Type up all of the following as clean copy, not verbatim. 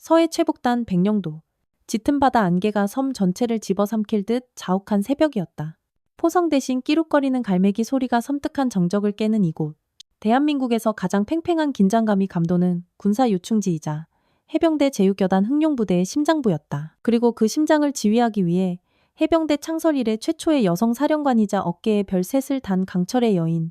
서해 최북단 백령도. 짙은 바다 안개가 섬 전체를 집어삼킬 듯 자욱한 새벽이었다. 포성 대신 끼룩거리는 갈매기 소리가 섬뜩한 정적을 깨는 이곳. 대한민국에서 가장 팽팽한 긴장감이 감도는 군사 요충지이자 해병대 제6여단 흑룡부대의 심장부였다. 그리고 그 심장을 지휘하기 위해 해병대 창설 이래 최초의 여성 사령관이자 어깨에 별셋을 단 강철의 여인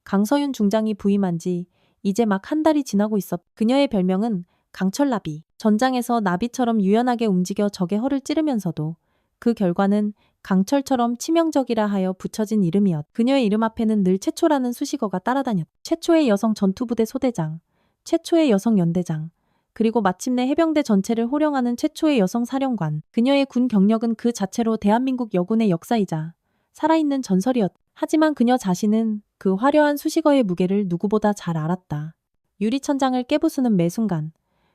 강서윤 중장이 부임한 지 이제 막 한 달이 지나고 있었. 그녀의 별명은 강철나비. 전장에서 나비처럼 유연하게 움직여 적의 허를 찌르면서도 그 결과는 강철처럼 치명적이라 하여 붙여진 이름이었. 그녀의 이름 앞에는 늘 최초라는 수식어가 따라다녔. 최초의 여성 전투부대 소대장, 최초의 여성 연대장, 그리고 마침내 해병대 전체를 호령하는 최초의 여성 사령관. 그녀의 군 경력은 그 자체로 대한민국 여군의 역사이자 살아있는 전설이었. 하지만 그녀 자신은 그 화려한 수식어의 무게를 누구보다 잘 알았다. 유리천장을 깨부수는 매 순간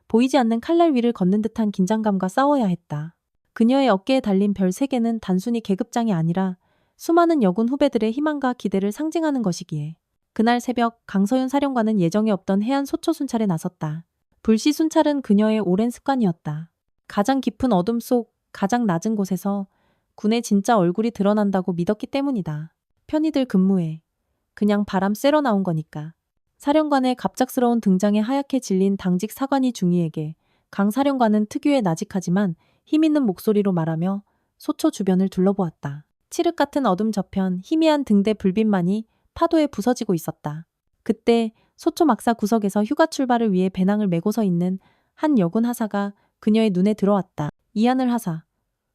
보이지 않는 칼날 위를 걷는 듯한 긴장감과 싸워야 했다. 그녀의 어깨에 달린 별 3개는 단순히 계급장이 아니라 수많은 여군 후배들의 희망과 기대를 상징하는 것이기에 그날 새벽 강서윤 사령관은 예정에 없던 해안 소초 순찰에 나섰다. 불시 순찰은 그녀의 오랜 습관이었다. 가장 깊은 어둠 속 가장 낮은 곳에서 군의 진짜 얼굴이 드러난다고 믿었기 때문이다. 편히들 근무해. 그냥 바람 쐬러 나온 거니까. 사령관의 갑작스러운 등장에 하얗게 질린 당직 사관이 중위에게 강 사령관은 특유의 나직하지만 힘있는 목소리로 말하며 소초 주변을 둘러보았다. 칠흑 같은 어둠 저편 희미한 등대 불빛만이 파도에 부서지고 있었다. 그때 소초 막사 구석에서 휴가 출발을 위해 배낭을 메고 서 있는 한 여군 하사가 그녀의 눈에 들어왔다. 이하늘 하사.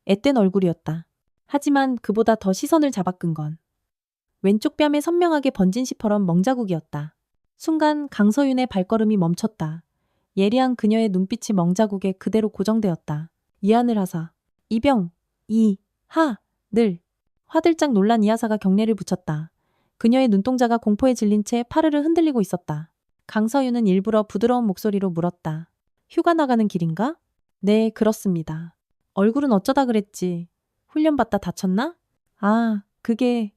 앳된 얼굴이었다. 하지만 그보다 더 시선을 잡아끈 건 왼쪽 뺨에 선명하게 번진 시퍼런 멍자국이었다. 순간 강서윤의 발걸음이 멈췄다. 예리한 그녀의 눈빛이 멍자국에 그대로 고정되었다. 이하늘 하사. 이병. 늘. 화들짝 놀란 이 하사가 경례를 붙였다. 그녀의 눈동자가 공포에 질린 채 파르르 흔들리고 있었다. 강서윤은 일부러 부드러운 목소리로 물었다. 휴가 나가는 길인가? 네, 그렇습니다. 얼굴은 어쩌다 그랬지. 훈련받다 다쳤나? 아, 그게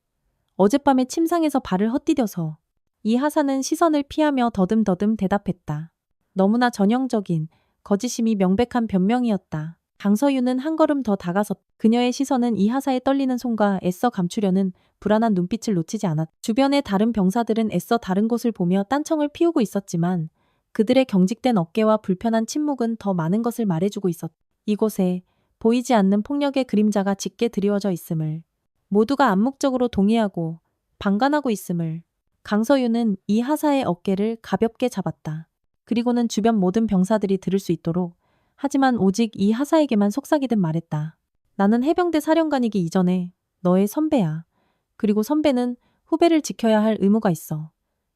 어젯밤에 침상에서 발을 헛디뎌서. 이 하사는 시선을 피하며 더듬더듬 대답했다. 너무나 전형적인 거짓임이 명백한 변명이었다. 강서윤은 한 걸음 더 다가서 그녀의 시선은 이 하사의 떨리는 손과 애써 감추려는 불안한 눈빛을 놓치지 않았다. 주변의 다른 병사들은 애써 다른 곳을 보며 딴청을 피우고 있었지만 그들의 경직된 어깨와 불편한 침묵은 더 많은 것을 말해주고 있었다. 이곳에 보이지 않는 폭력의 그림자가 짙게 드리워져 있음을, 모두가 암묵적으로 동의하고 방관하고 있음을. 강서윤은 이 하사의 어깨를 가볍게 잡았다. 그리고는 주변 모든 병사들이 들을 수 있도록, 하지만 오직 이 하사에게만 속삭이듯 말했다. 나는 해병대 사령관이기 이전에 너의 선배야. 그리고 선배는 후배를 지켜야 할 의무가 있어.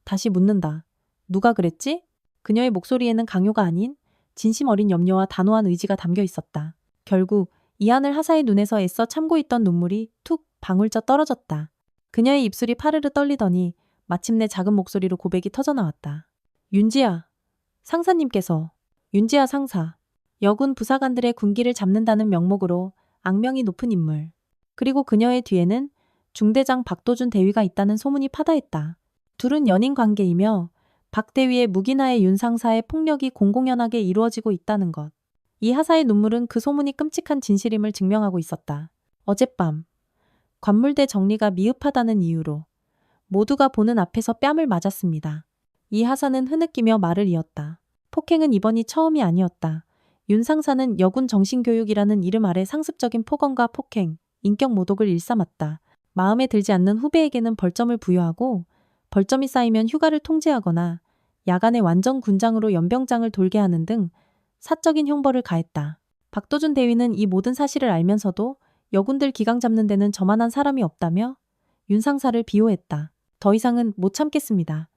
다시 묻는다. 누가 그랬지? 그녀의 목소리에는 강요가 아닌 진심 어린 염려와 단호한 의지가 담겨 있었다. 결국 이하늘 하사의 눈에서 애써 참고 있던 눈물이 툭 방울져 떨어졌다. 그녀의 입술이 파르르 떨리더니 마침내 작은 목소리로 고백이 터져나왔다. 윤지아, 상사님께서. 윤지아 상사. 여군 부사관들의 군기를 잡는다는 명목으로 악명이 높은 인물. 그리고 그녀의 뒤에는 중대장 박도준 대위가 있다는 소문이 파다했다. 둘은 연인 관계이며 박 대위의 무기나의 윤 상사의 폭력이 공공연하게 이루어지고 있다는 것. 이 하사의 눈물은 그 소문이 끔찍한 진실임을 증명하고 있었다. 어젯밤 관물대 정리가 미흡하다는 이유로 모두가 보는 앞에서 뺨을 맞았습니다. 이 하사는 흐느끼며 말을 이었다. 폭행은 이번이 처음이 아니었다. 윤 상사는 여군 정신교육이라는 이름 아래 상습적인 폭언과 폭행, 인격 모독을 일삼았다. 마음에 들지 않는 후배에게는 벌점을 부여하고 벌점이 쌓이면 휴가를 통제하거나 야간에 완전 군장으로 연병장을 돌게 하는 등 사적인 형벌을 가했다. 박도준 대위는 이 모든 사실을 알면서도 여군들 기강 잡는 데는 저만한 사람이 없다며 윤 상사를 비호했다. 더 이상은 못 참겠습니다.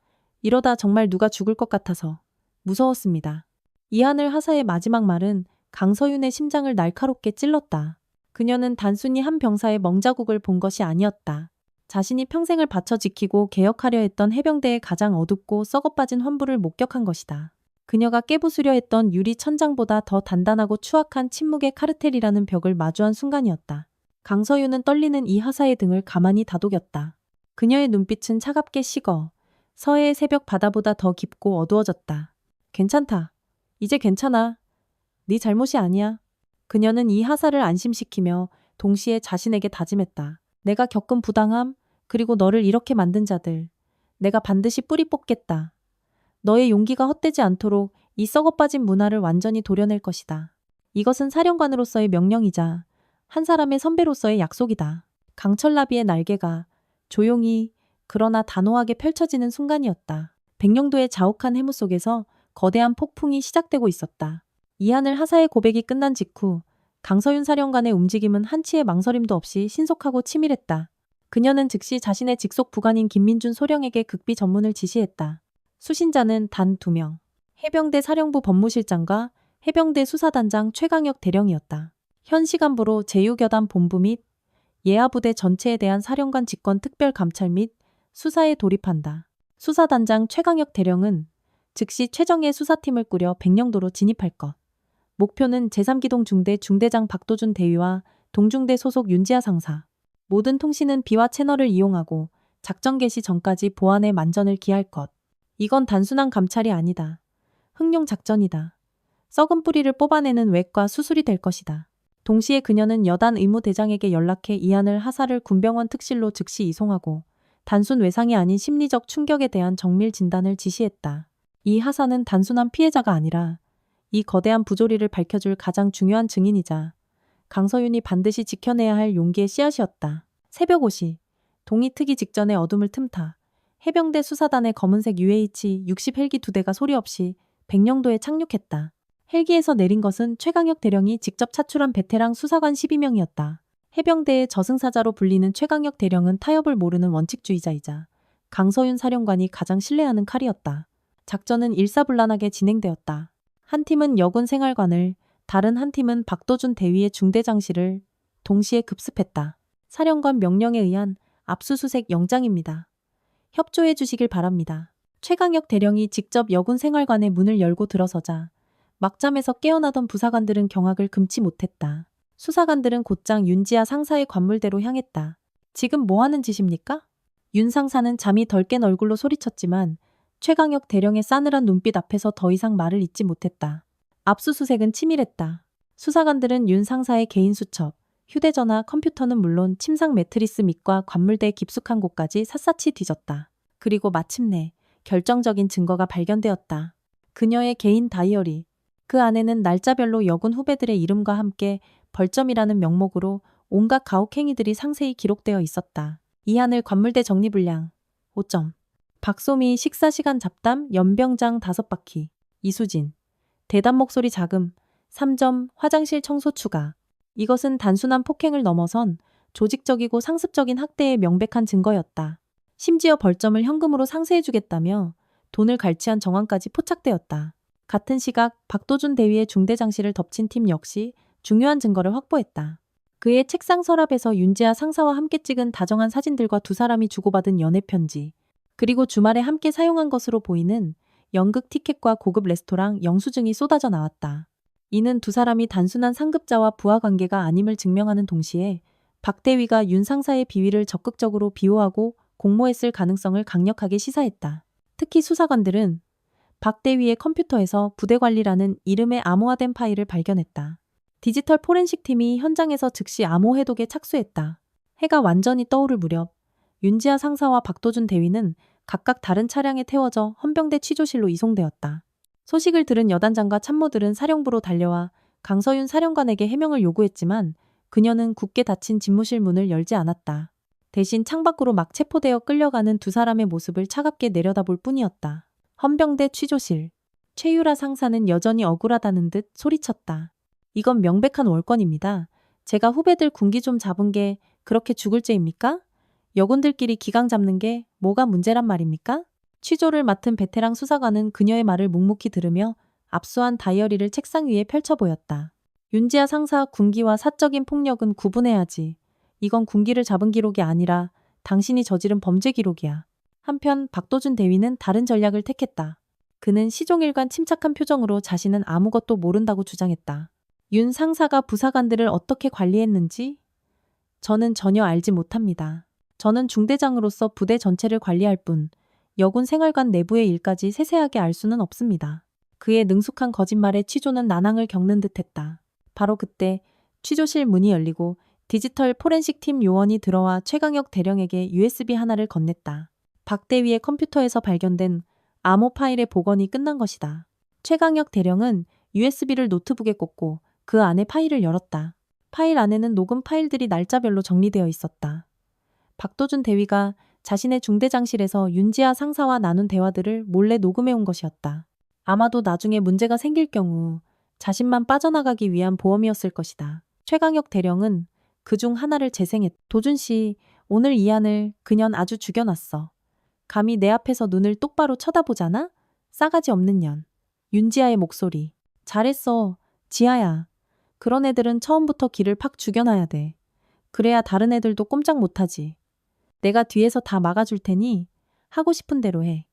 이러다 정말 누가 죽을 것 같아서 무서웠습니다. 이하늘 하사의 마지막 말은 강서윤의 심장을 날카롭게 찔렀다. 그녀는 단순히 한 병사의 멍자국을 본 것이 아니었다. 자신이 평생을 바쳐 지키고 개혁하려 했던 해병대의 가장 어둡고 썩어빠진 환부를 목격한 것이다. 그녀가 깨부수려 했던 유리 천장보다 더 단단하고 추악한 침묵의 카르텔이라는 벽을 마주한 순간이었다. 강서윤은 떨리는 이 하사의 등을 가만히 다독였다. 그녀의 눈빛은 차갑게 식어 서해의 새벽 바다보다 더 깊고 어두워졌다. 괜찮다. 이제 괜찮아. 네 잘못이 아니야. 그녀는 이 하사를 안심시키며 동시에 자신에게 다짐했다. 내가 겪은 부당함, 그리고 너를 이렇게 만든 자들, 내가 반드시 뿌리 뽑겠다. 너의 용기가 헛되지 않도록 이 썩어빠진 문화를 완전히 도려낼 것이다. 이것은 사령관으로서의 명령이자 한 사람의 선배로서의 약속이다. 강철나비의 날개가 조용히 그러나 단호하게 펼쳐지는 순간이었다. 백령도의 자욱한 해무 속에서 거대한 폭풍이 시작되고 있었다. 이하늘 하사의 고백이 끝난 직후 강서윤 사령관의 움직임은 한치의 망설임도 없이 신속하고 치밀했다. 그녀는 즉시 자신의 직속 부관인 김민준 소령에게 극비 전문을 지시했다. 수신자는 단 2명. 해병대 사령부 법무실장과 해병대 수사단장 최강혁 대령이었다. 현 시간부로 제6여단 본부 및 예하부대 전체에 대한 사령관 직권 특별감찰 및 수사에 돌입한다. 수사단장 최강혁 대령은 즉시 최정예 수사팀을 꾸려 백령도로 진입할 것. 목표는 제3기동 중대 중대장 박도준 대위와 동중대 소속 윤지하 상사. 모든 통신은 비화 채널을 이용하고 작전 개시 전까지 보안에 만전을 기할 것. 이건 단순한 감찰이 아니다. 흑룡 작전이다. 썩은 뿌리를 뽑아내는 외과 수술이 될 것이다. 동시에 그녀는 여단 의무대장에게 연락해 이하늘 하사를 군병원 특실로 즉시 이송하고 단순 외상이 아닌 심리적 충격에 대한 정밀 진단을 지시했다. 이 하사는 단순한 피해자가 아니라 이 거대한 부조리를 밝혀줄 가장 중요한 증인이자 강서윤이 반드시 지켜내야 할 용기의 씨앗이었다. 새벽 5시, 동이 트기 직전에 어둠을 틈타 해병대 수사단의 검은색 UH-60 헬기 2대가 소리 없이 백령도에 착륙했다. 헬기에서 내린 것은 최강혁 대령이 직접 차출한 베테랑 수사관 12명이었다. 해병대의 저승사자로 불리는 최강혁 대령은 타협을 모르는 원칙주의자이자 강서윤 사령관이 가장 신뢰하는 칼이었다. 작전은 일사불란하게 진행되었다. 한 팀은 여군 생활관을, 다른 한 팀은 박도준 대위의 중대장실을 동시에 급습했다. 사령관 명령에 의한 압수수색 영장입니다. 협조해 주시길 바랍니다. 최강혁 대령이 직접 여군 생활관의 문을 열고 들어서자 막잠에서 깨어나던 부사관들은 경악을 금치 못했다. 수사관들은 곧장 윤지하 상사의 관물대로 향했다. 지금 뭐 하는 짓입니까? 윤 상사는 잠이 덜 깬 얼굴로 소리쳤지만 최강혁 대령의 싸늘한 눈빛 앞에서 더 이상 말을 잇지 못했다. 압수수색은 치밀했다. 수사관들은 윤 상사의 개인 수첩, 휴대전화, 컴퓨터는 물론 침상 매트리스 밑과 관물대의 깊숙한 곳까지 샅샅이 뒤졌다. 그리고 마침내 결정적인 증거가 발견되었다. 그녀의 개인 다이어리. 그 안에는 날짜별로 여군 후배들의 이름과 함께 벌점이라는 명목으로 온갖 가혹행위들이 상세히 기록되어 있었다. 이하늘 관물대 정리분량 5점. 박소미 식사시간 잡담 연병장 5바퀴. 이수진 대담 목소리 자금 3점. 화장실 청소 추가. 이것은 단순한 폭행을 넘어선 조직적이고 상습적인 학대의 명백한 증거였다. 심지어 벌점을 현금으로 상세해주겠다며 돈을 갈취한 정황까지 포착되었다. 같은 시각 박도준 대위의 중대장실을 덮친 팀 역시 중요한 증거를 확보했다. 그의 책상 서랍에서 윤지하 상사와 함께 찍은 다정한 사진들과 두 사람이 주고받은 연애편지, 그리고 주말에 함께 사용한 것으로 보이는 연극 티켓과 고급 레스토랑 영수증이 쏟아져 나왔다. 이는 두 사람이 단순한 상급자와 부하 관계가 아님을 증명하는 동시에 박 대위가 윤 상사의 비위를 적극적으로 비호하고 공모했을 가능성을 강력하게 시사했다. 특히 수사관들은 박 대위의 컴퓨터에서 부대관리라는 이름의 암호화된 파일을 발견했다. 디지털 포렌식 팀이 현장에서 즉시 암호 해독에 착수했다. 해가 완전히 떠오를 무렵 윤지하 상사와 박도준 대위는 각각 다른 차량에 태워져 헌병대 취조실로 이송되었다. 소식을 들은 여단장과 참모들은 사령부로 달려와 강서윤 사령관에게 해명을 요구했지만 그녀는 굳게 닫힌 집무실 문을 열지 않았다. 대신 창밖으로 막 체포되어 끌려가는 두 사람의 모습을 차갑게 내려다볼 뿐이었다. 헌병대 취조실. 최유라 상사는 여전히 억울하다는 듯 소리쳤다. 이건 명백한 월권입니다. 제가 후배들 군기 좀 잡은 게 그렇게 죽을 죄입니까? 여군들끼리 기강 잡는 게 뭐가 문제란 말입니까? 취조를 맡은 베테랑 수사관은 그녀의 말을 묵묵히 들으며 압수한 다이어리를 책상 위에 펼쳐 보였다. 윤지하 상사 군기와 사적인 폭력은 구분해야지. 이건 군기를 잡은 기록이 아니라 당신이 저지른 범죄 기록이야. 한편 박도준 대위는 다른 전략을 택했다. 그는 시종일관 침착한 표정으로 자신은 아무것도 모른다고 주장했다. 윤 상사가 부사관들을 어떻게 관리했는지 저는 전혀 알지 못합니다. 저는 중대장으로서 부대 전체를 관리할 뿐 여군 생활관 내부의 일까지 세세하게 알 수는 없습니다. 그의 능숙한 거짓말에 취조는 난항을 겪는 듯했다. 바로 그때 취조실 문이 열리고 디지털 포렌식 팀 요원이 들어와 최강혁 대령에게 USB 하나를 건넸다. 박 대위의 컴퓨터에서 발견된 암호 파일의 복원이 끝난 것이다. 최강혁 대령은 USB를 노트북에 꽂고 그 안에 파일을 열었다. 파일 안에는 녹음 파일들이 날짜별로 정리되어 있었다. 박도준 대위가 자신의 중대장실에서 윤지아 상사와 나눈 대화들을 몰래 녹음해온 것이었다. 아마도 나중에 문제가 생길 경우 자신만 빠져나가기 위한 보험이었을 것이다. 최강혁 대령은 그중 하나를 재생했다. 도준 씨, 오늘 이 안을 그년 아주 죽여놨어. 감히 내 앞에서 눈을 똑바로 쳐다보잖아? 싸가지 없는 년. 윤지아의 목소리. 잘했어, 지아야. 그런 애들은 처음부터 길을 팍 죽여놔야 돼. 그래야 다른 애들도 꼼짝 못하지. 내가 뒤에서 다 막아줄 테니 하고 싶은 대로 해.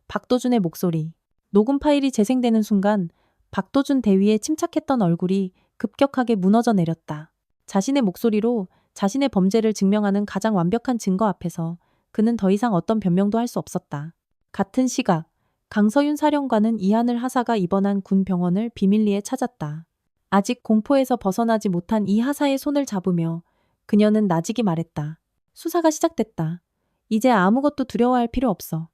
박도준의 목소리. 녹음 파일이 재생되는 순간 박도준 대위의 침착했던 얼굴이 급격하게 무너져 내렸다. 자신의 목소리로 자신의 범죄를 증명하는 가장 완벽한 증거 앞에서 그는 더 이상 어떤 변명도 할 수 없었다. 같은 시각, 강서윤 사령관은 이하늘 하사가 입원한 군 병원을 비밀리에 찾았다. 아직 공포에서 벗어나지 못한 이 하사의 손을 잡으며 그녀는 나직이 말했다. 수사가 시작됐다. 이제 아무것도 두려워할 필요 없어.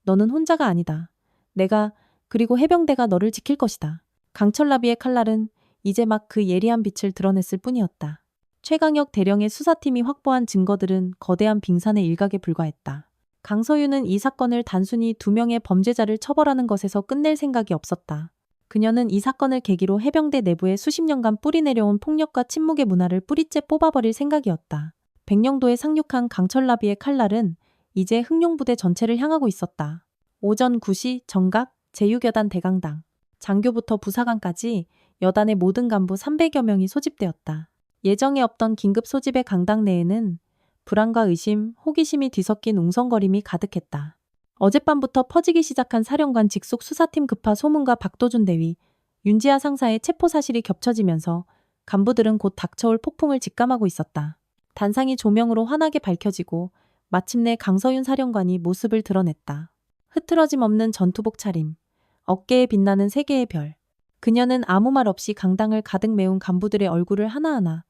너는 혼자가 아니다. 내가 그리고 해병대가 너를 지킬 것이다. 강철나비의 칼날은 이제 막 그 예리한 빛을 드러냈을 뿐이었다. 최강혁 대령의 수사팀이 확보한 증거들은 거대한 빙산의 일각에 불과했다. 강서윤은 이 사건을 단순히 2명의 범죄자를 처벌하는 것에서 끝낼 생각이 없었다. 그녀는 이 사건을 계기로 해병대 내부에 수십 년간 뿌리내려온 폭력과 침묵의 문화를 뿌리째 뽑아버릴 생각이었다. 백령도에 상륙한 강철나비의 칼날은 이제 흥룡부대 전체를 향하고 있었다. 오전 9시 정각 제6여단 대강당. 장교부터 부사관까지 여단의 모든 간부 300여 명이 소집되었다. 예정에 없던 긴급 소집의 강당 내에는 불안과 의심, 호기심이 뒤섞인 웅성거림이 가득했다. 어젯밤부터 퍼지기 시작한 사령관 직속 수사팀 급파 소문과 박도준 대위, 윤지아 상사의 체포 사실이 겹쳐지면서 간부들은 곧 닥쳐올 폭풍을 직감하고 있었다. 단상이 조명으로 환하게 밝혀지고 마침내 강서윤 사령관이 모습을 드러냈다. 흐트러짐 없는 전투복 차림, 어깨에 빛나는 3개의 별. 그녀는 아무 말 없이 강당을 가득 메운 간부들의 얼굴을 하나하나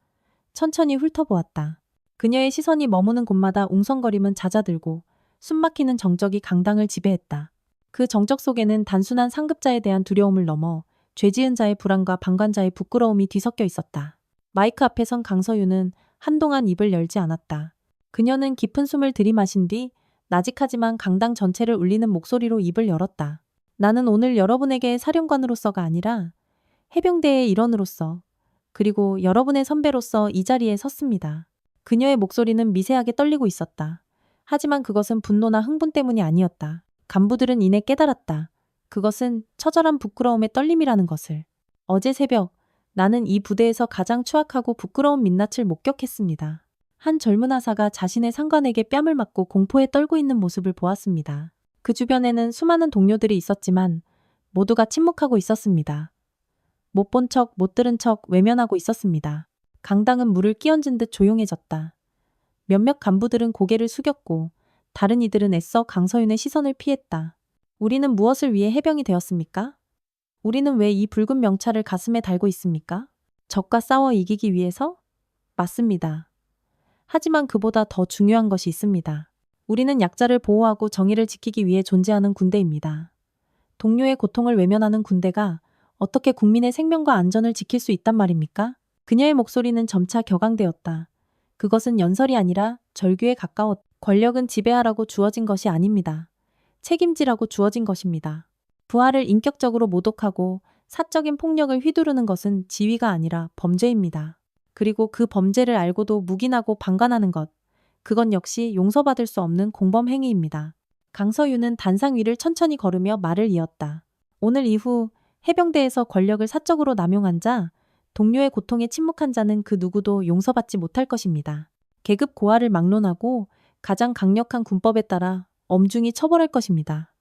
천천히 훑어보았다. 그녀의 시선이 머무는 곳마다 웅성거림은 잦아들고 숨막히는 정적이 강당을 지배했다. 그 정적 속에는 단순한 상급자에 대한 두려움을 넘어 죄지은 자의 불안과 방관자의 부끄러움이 뒤섞여 있었다. 마이크 앞에 선 강서윤은 한동안 입을 열지 않았다. 그녀는 깊은 숨을 들이마신 뒤 나직하지만 강당 전체를 울리는 목소리로 입을 열었다. 나는 오늘 여러분에게 사령관으로서가 아니라 해병대의 일원으로서 그리고 여러분의 선배로서 이 자리에 섰습니다. 그녀의 목소리는 미세하게 떨리고 있었다. 하지만 그것은 분노나 흥분 때문이 아니었다. 간부들은 이내 깨달았다. 그것은 처절한 부끄러움의 떨림이라는 것을. 어제 새벽 나는 이 부대에서 가장 추악하고 부끄러운 민낯을 목격했습니다. 한 젊은 하사가 자신의 상관에게 뺨을 맞고 공포에 떨고 있는 모습을 보았습니다. 그 주변에는 수많은 동료들이 있었지만 모두가 침묵하고 있었습니다. 못 본 척, 못 들은 척 외면하고 있었습니다. 강당은 물을 끼얹은 듯 조용해졌다. 몇몇 간부들은 고개를 숙였고 다른 이들은 애써 강서윤의 시선을 피했다. 우리는 무엇을 위해 해병이 되었습니까? 우리는 왜 이 붉은 명찰을 가슴에 달고 있습니까? 적과 싸워 이기기 위해서? 맞습니다. 하지만 그보다 더 중요한 것이 있습니다. 우리는 약자를 보호하고 정의를 지키기 위해 존재하는 군대입니다. 동료의 고통을 외면하는 군대가 어떻게 국민의 생명과 안전을 지킬 수 있단 말입니까? 그녀의 목소리는 점차 격앙되었다. 그것은 연설이 아니라 절규에 가까웠다. 권력은 지배하라고 주어진 것이 아닙니다. 책임지라고 주어진 것입니다. 부하를 인격적으로 모독하고 사적인 폭력을 휘두르는 것은 지위가 아니라 범죄입니다. 그리고 그 범죄를 알고도 묵인하고 방관하는 것, 그건 역시 용서받을 수 없는 공범 행위입니다. 강서윤은 단상 위를 천천히 걸으며 말을 이었다. 오늘 이후 해병대에서 권력을 사적으로 남용한 자, 동료의 고통에 침묵한 자는 그 누구도 용서받지 못할 것입니다. 계급 고하를 막론하고 가장 강력한 군법에 따라 엄중히 처벌할 것입니다.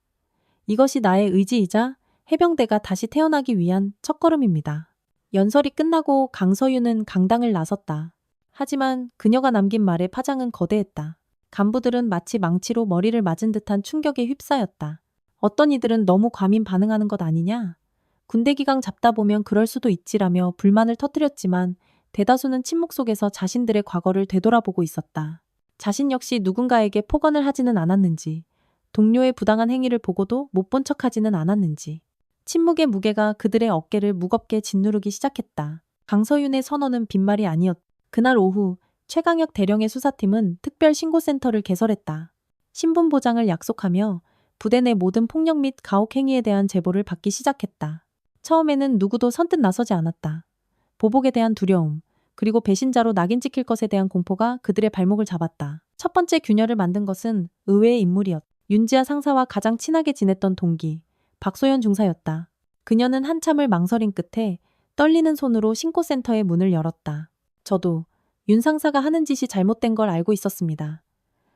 이것이 나의 의지이자 해병대가 다시 태어나기 위한 첫걸음입니다. 연설이 끝나고 강서윤은 강당을 나섰다. 하지만 그녀가 남긴 말의 파장은 거대했다. 간부들은 마치 망치로 머리를 맞은 듯한 충격에 휩싸였다. 어떤 이들은 너무 과민 반응하는 것 아니냐? 군대 기강 잡다 보면 그럴 수도 있지라며 불만을 터뜨렸지만 대다수는 침묵 속에서 자신들의 과거를 되돌아보고 있었다. 자신 역시 누군가에게 폭언을 하지는 않았는지, 동료의 부당한 행위를 보고도 못 본 척하지는 않았는지. 침묵의 무게가 그들의 어깨를 무겁게 짓누르기 시작했다. 강서윤의 선언은 빈말이 아니었다. 그날 오후 최강혁 대령의 수사팀은 특별 신고센터를 개설했다. 신분 보장을 약속하며 부대 내 모든 폭력 및 가혹 행위에 대한 제보를 받기 시작했다. 처음에는 누구도 선뜻 나서지 않았다. 보복에 대한 두려움, 그리고 배신자로 낙인 찍힐 것에 대한 공포가 그들의 발목을 잡았다. 첫 번째 균열을 만든 것은 의외의 인물이었다. 윤지아 상사와 가장 친하게 지냈던 동기, 박소연 중사였다. 그녀는 한참을 망설인 끝에 떨리는 손으로 신고센터의 문을 열었다. 저도 윤 상사가 하는 짓이 잘못된 걸 알고 있었습니다.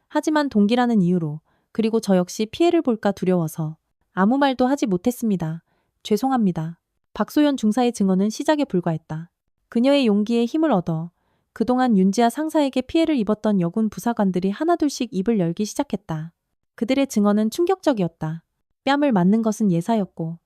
하지만 동기라는 이유로, 그리고 저 역시 피해를 볼까 두려워서 아무 말도 하지 못했습니다. 죄송합니다. 박소연 중사의 증언은 시작에 불과했다. 그녀의 용기에 힘을 얻어 그동안 윤지아 상사에게 피해를 입었던 여군 부사관들이 하나둘씩 입을 열기 시작했다. 그들의 증언은 충격적이었다. 뺨을 맞는 것은 예사였고,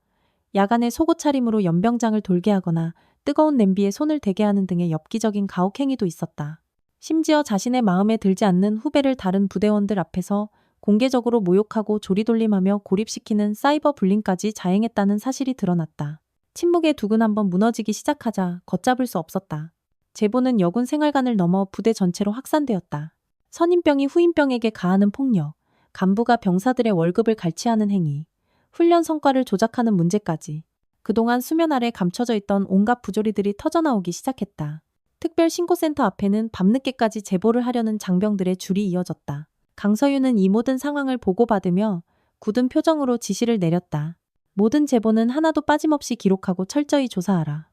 야간에 속옷 차림으로 연병장을 돌게 하거나 뜨거운 냄비에 손을 대게 하는 등의 엽기적인 가혹행위도 있었다. 심지어 자신의 마음에 들지 않는 후배를 다른 부대원들 앞에서 공개적으로 모욕하고 조리돌림하며 고립시키는 사이버 불링까지 자행했다는 사실이 드러났다. 침묵의 둑은 한번 무너지기 시작하자 걷잡을 수 없었다. 제보는 여군 생활관을 넘어 부대 전체로 확산되었다. 선임병이 후임병에게 가하는 폭력, 간부가 병사들의 월급을 갈취하는 행위, 훈련 성과를 조작하는 문제까지 그동안 수면 아래 감춰져 있던 온갖 부조리들이 터져나오기 시작했다. 특별 신고센터 앞에는 밤늦게까지 제보를 하려는 장병들의 줄이 이어졌다. 강서윤은 이 모든 상황을 보고받으며 굳은 표정으로 지시를 내렸다. 모든 제보는 하나도 빠짐없이 기록하고 철저히 조사하라.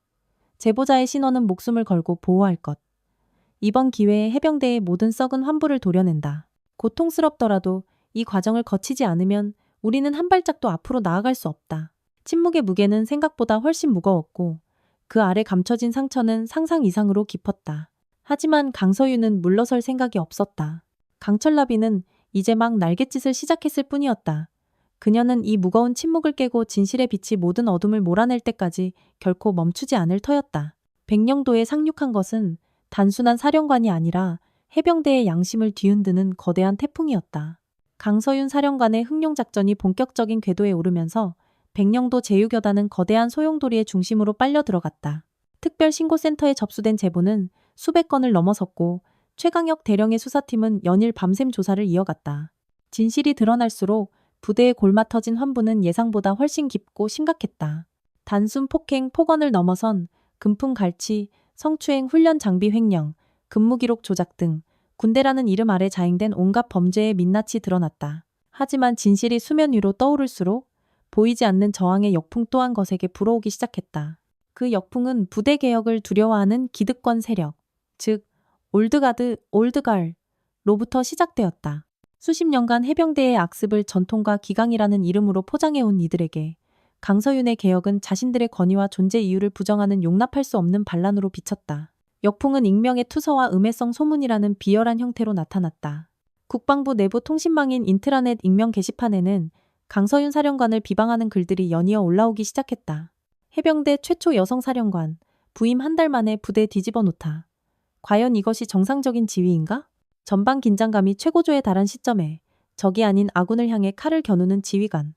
제보자의 신원은 목숨을 걸고 보호할 것. 이번 기회에 해병대의 모든 썩은 환부를 도려낸다. 고통스럽더라도 이 과정을 거치지 않으면 우리는 한 발짝도 앞으로 나아갈 수 없다. 침묵의 무게는 생각보다 훨씬 무거웠고 그 아래 감춰진 상처는 상상 이상으로 깊었다. 하지만 강서윤은 물러설 생각이 없었다. 강철나비는 이제 막 날갯짓을 시작했을 뿐이었다. 그녀는 이 무거운 침묵을 깨고 진실의 빛이 모든 어둠을 몰아낼 때까지 결코 멈추지 않을 터였다. 백령도에 상륙한 것은 단순한 사령관이 아니라 해병대의 양심을 뒤흔드는 거대한 태풍이었다. 강서윤 사령관의 흑룡작전이 본격적인 궤도에 오르면서 백령도 제유교단은 거대한 소용돌이의 중심으로 빨려 들어갔다. 특별신고센터에 접수된 제보는 수백 건을 넘어섰고 최강혁 대령의 수사팀은 연일 밤샘 조사를 이어갔다. 진실이 드러날수록 부대의 골마 터진 환부는 예상보다 훨씬 깊고 심각했다. 단순 폭행, 폭언을 넘어선 금품 갈취, 성추행, 훈련 장비 횡령, 근무 기록 조작 등 군대라는 이름 아래 자행된 온갖 범죄의 민낯이 드러났다. 하지만 진실이 수면 위로 떠오를수록 보이지 않는 저항의 역풍 또한 거세게 불어오기 시작했다. 그 역풍은 부대 개혁을 두려워하는 기득권 세력, 즉 올드가드, 올드갈로부터 시작되었다. 수십 년간 해병대의 악습을 전통과 기강이라는 이름으로 포장해온 이들에게 강서윤의 개혁은 자신들의 권위와 존재 이유를 부정하는 용납할 수 없는 반란으로 비쳤다. 역풍은 익명의 투서와 음해성 소문이라는 비열한 형태로 나타났다. 국방부 내부 통신망인 인트라넷 익명 게시판에는 강서윤 사령관을 비방하는 글들이 연이어 올라오기 시작했다. 해병대 최초 여성 사령관, 부임 한 달 만에 부대 뒤집어 놓다. 과연 이것이 정상적인 지휘인가? 전방 긴장감이 최고조에 달한 시점에 적이 아닌 아군을 향해 칼을 겨누는 지휘관.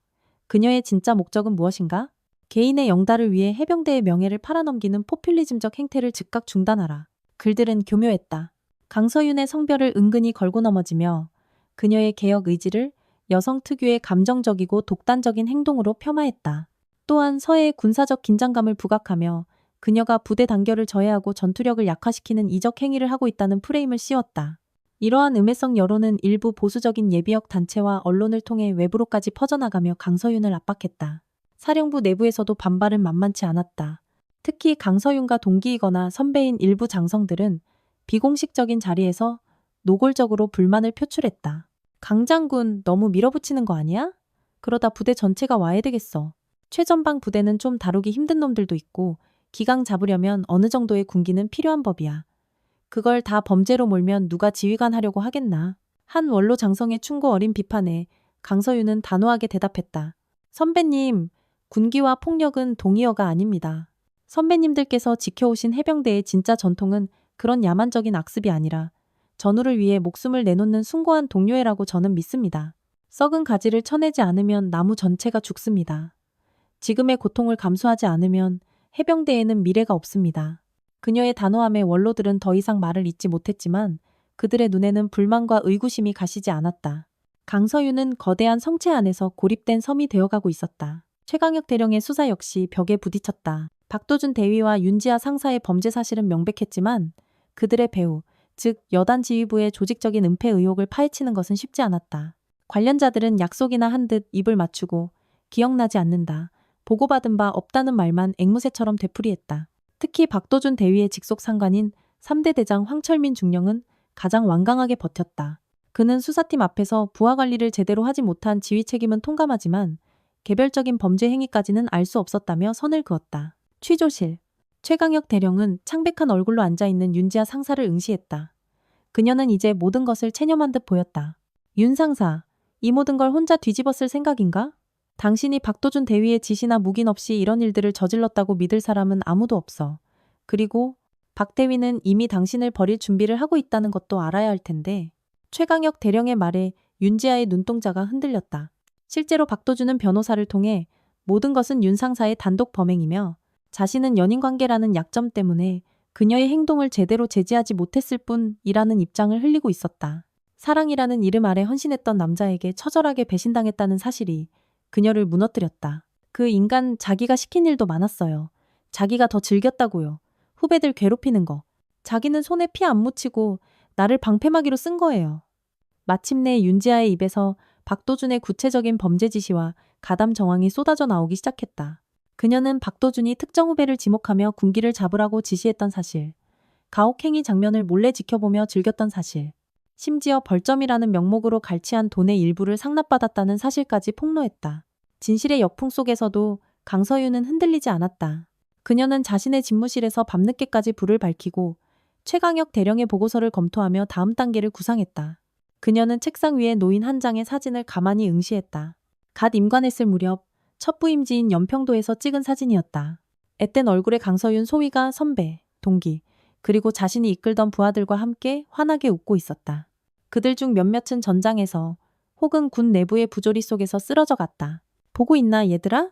그녀의 진짜 목적은 무엇인가? 개인의 영달을 위해 해병대의 명예를 팔아넘기는 포퓰리즘적 행태를 즉각 중단하라. 글들은 교묘했다. 강서윤의 성별을 은근히 걸고 넘어지며 그녀의 개혁 의지를 여성 특유의 감정적이고 독단적인 행동으로 폄하했다. 또한 서해의 군사적 긴장감을 부각하며 그녀가 부대 단결을 저해하고 전투력을 약화시키는 이적 행위를 하고 있다는 프레임을 씌웠다. 이러한 음해성 여론은 일부 보수적인 예비역 단체와 언론을 통해 외부로까지 퍼져나가며 강서윤을 압박했다. 사령부 내부에서도 반발은 만만치 않았다. 특히 강서윤과 동기이거나 선배인 일부 장성들은 비공식적인 자리에서 노골적으로 불만을 표출했다. 강 장군 너무 밀어붙이는 거 아니야? 그러다 부대 전체가 와해되겠어. 최전방 부대는 좀 다루기 힘든 놈들도 있고 기강 잡으려면 어느 정도의 군기는 필요한 법이야. 그걸 다 범죄로 몰면 누가 지휘관 하려고 하겠나. 한 원로 장성의 충고 어린 비판에 강서윤은 단호하게 대답했다. 선배님, 군기와 폭력은 동의어가 아닙니다. 선배님들께서 지켜오신 해병대의 진짜 전통은 그런 야만적인 악습이 아니라 전우를 위해 목숨을 내놓는 숭고한 동료애라고 저는 믿습니다. 썩은 가지를 쳐내지 않으면 나무 전체가 죽습니다. 지금의 고통을 감수하지 않으면 해병대에는 미래가 없습니다. 그녀의 단호함에 원로들은 더 이상 말을 잇지 못했지만 그들의 눈에는 불만과 의구심이 가시지 않았다. 강서윤은 거대한 성체 안에서 고립된 섬이 되어가고 있었다. 최강혁 대령의 수사 역시 벽에 부딪혔다. 박도준 대위와 윤지아 상사의 범죄 사실은 명백했지만 그들의 배후, 즉 여단 지휘부의 조직적인 은폐 의혹을 파헤치는 것은 쉽지 않았다. 관련자들은 약속이나 한 듯 입을 맞추고 기억나지 않는다. 보고받은 바 없다는 말만 앵무새처럼 되풀이했다. 특히 박도준 대위의 직속 상관인 3대 대장 황철민 중령은 가장 완강하게 버텼다. 그는 수사팀 앞에서 부하 관리를 제대로 하지 못한 지휘 책임은 통감하지만 개별적인 범죄 행위까지는 알 수 없었다며 선을 그었다. 취조실. 최강혁 대령은 창백한 얼굴로 앉아있는 윤지아 상사를 응시했다. 그녀는 이제 모든 것을 체념한 듯 보였다. 윤 상사, 이 모든 걸 혼자 뒤집었을 생각인가? 당신이 박도준 대위의 지시나 묵인 없이 이런 일들을 저질렀다고 믿을 사람은 아무도 없어. 그리고 박 대위는 이미 당신을 버릴 준비를 하고 있다는 것도 알아야 할 텐데. 최강혁 대령의 말에 윤지아의 눈동자가 흔들렸다. 실제로 박도준은 변호사를 통해 모든 것은 윤 상사의 단독 범행이며 자신은 연인관계라는 약점 때문에 그녀의 행동을 제대로 제지하지 못했을 뿐이라는 입장을 흘리고 있었다. 사랑이라는 이름 아래 헌신했던 남자에게 처절하게 배신당했다는 사실이 그녀를 무너뜨렸다. 그 인간 자기가 시킨 일도 많았어요. 자기가 더 즐겼다고요. 후배들 괴롭히는 거. 자기는 손에 피 안 묻히고 나를 방패막이로 쓴 거예요. 마침내 윤지아의 입에서 박도준의 구체적인 범죄 지시와 가담 정황이 쏟아져 나오기 시작했다. 그녀는 박도준이 특정 후배를 지목하며 군기를 잡으라고 지시했던 사실, 가혹행위 장면을 몰래 지켜보며 즐겼던 사실, 심지어 벌점이라는 명목으로 갈취한 돈의 일부를 상납받았다는 사실까지 폭로했다. 진실의 역풍 속에서도 강서윤은 흔들리지 않았다. 그녀는 자신의 집무실에서 밤늦게까지 불을 밝히고 최강혁 대령의 보고서를 검토하며 다음 단계를 구상했다. 그녀는 책상 위에 놓인 한 장의 사진을 가만히 응시했다. 갓 임관했을 무렵 첫 부임지인 연평도에서 찍은 사진이었다. 앳된 얼굴의 강서윤 소위가 선배, 동기, 그리고 자신이 이끌던 부하들과 함께 환하게 웃고 있었다. 그들 중 몇몇은 전장에서 혹은 군 내부의 부조리 속에서 쓰러져 갔다. 보고 있나 얘들아?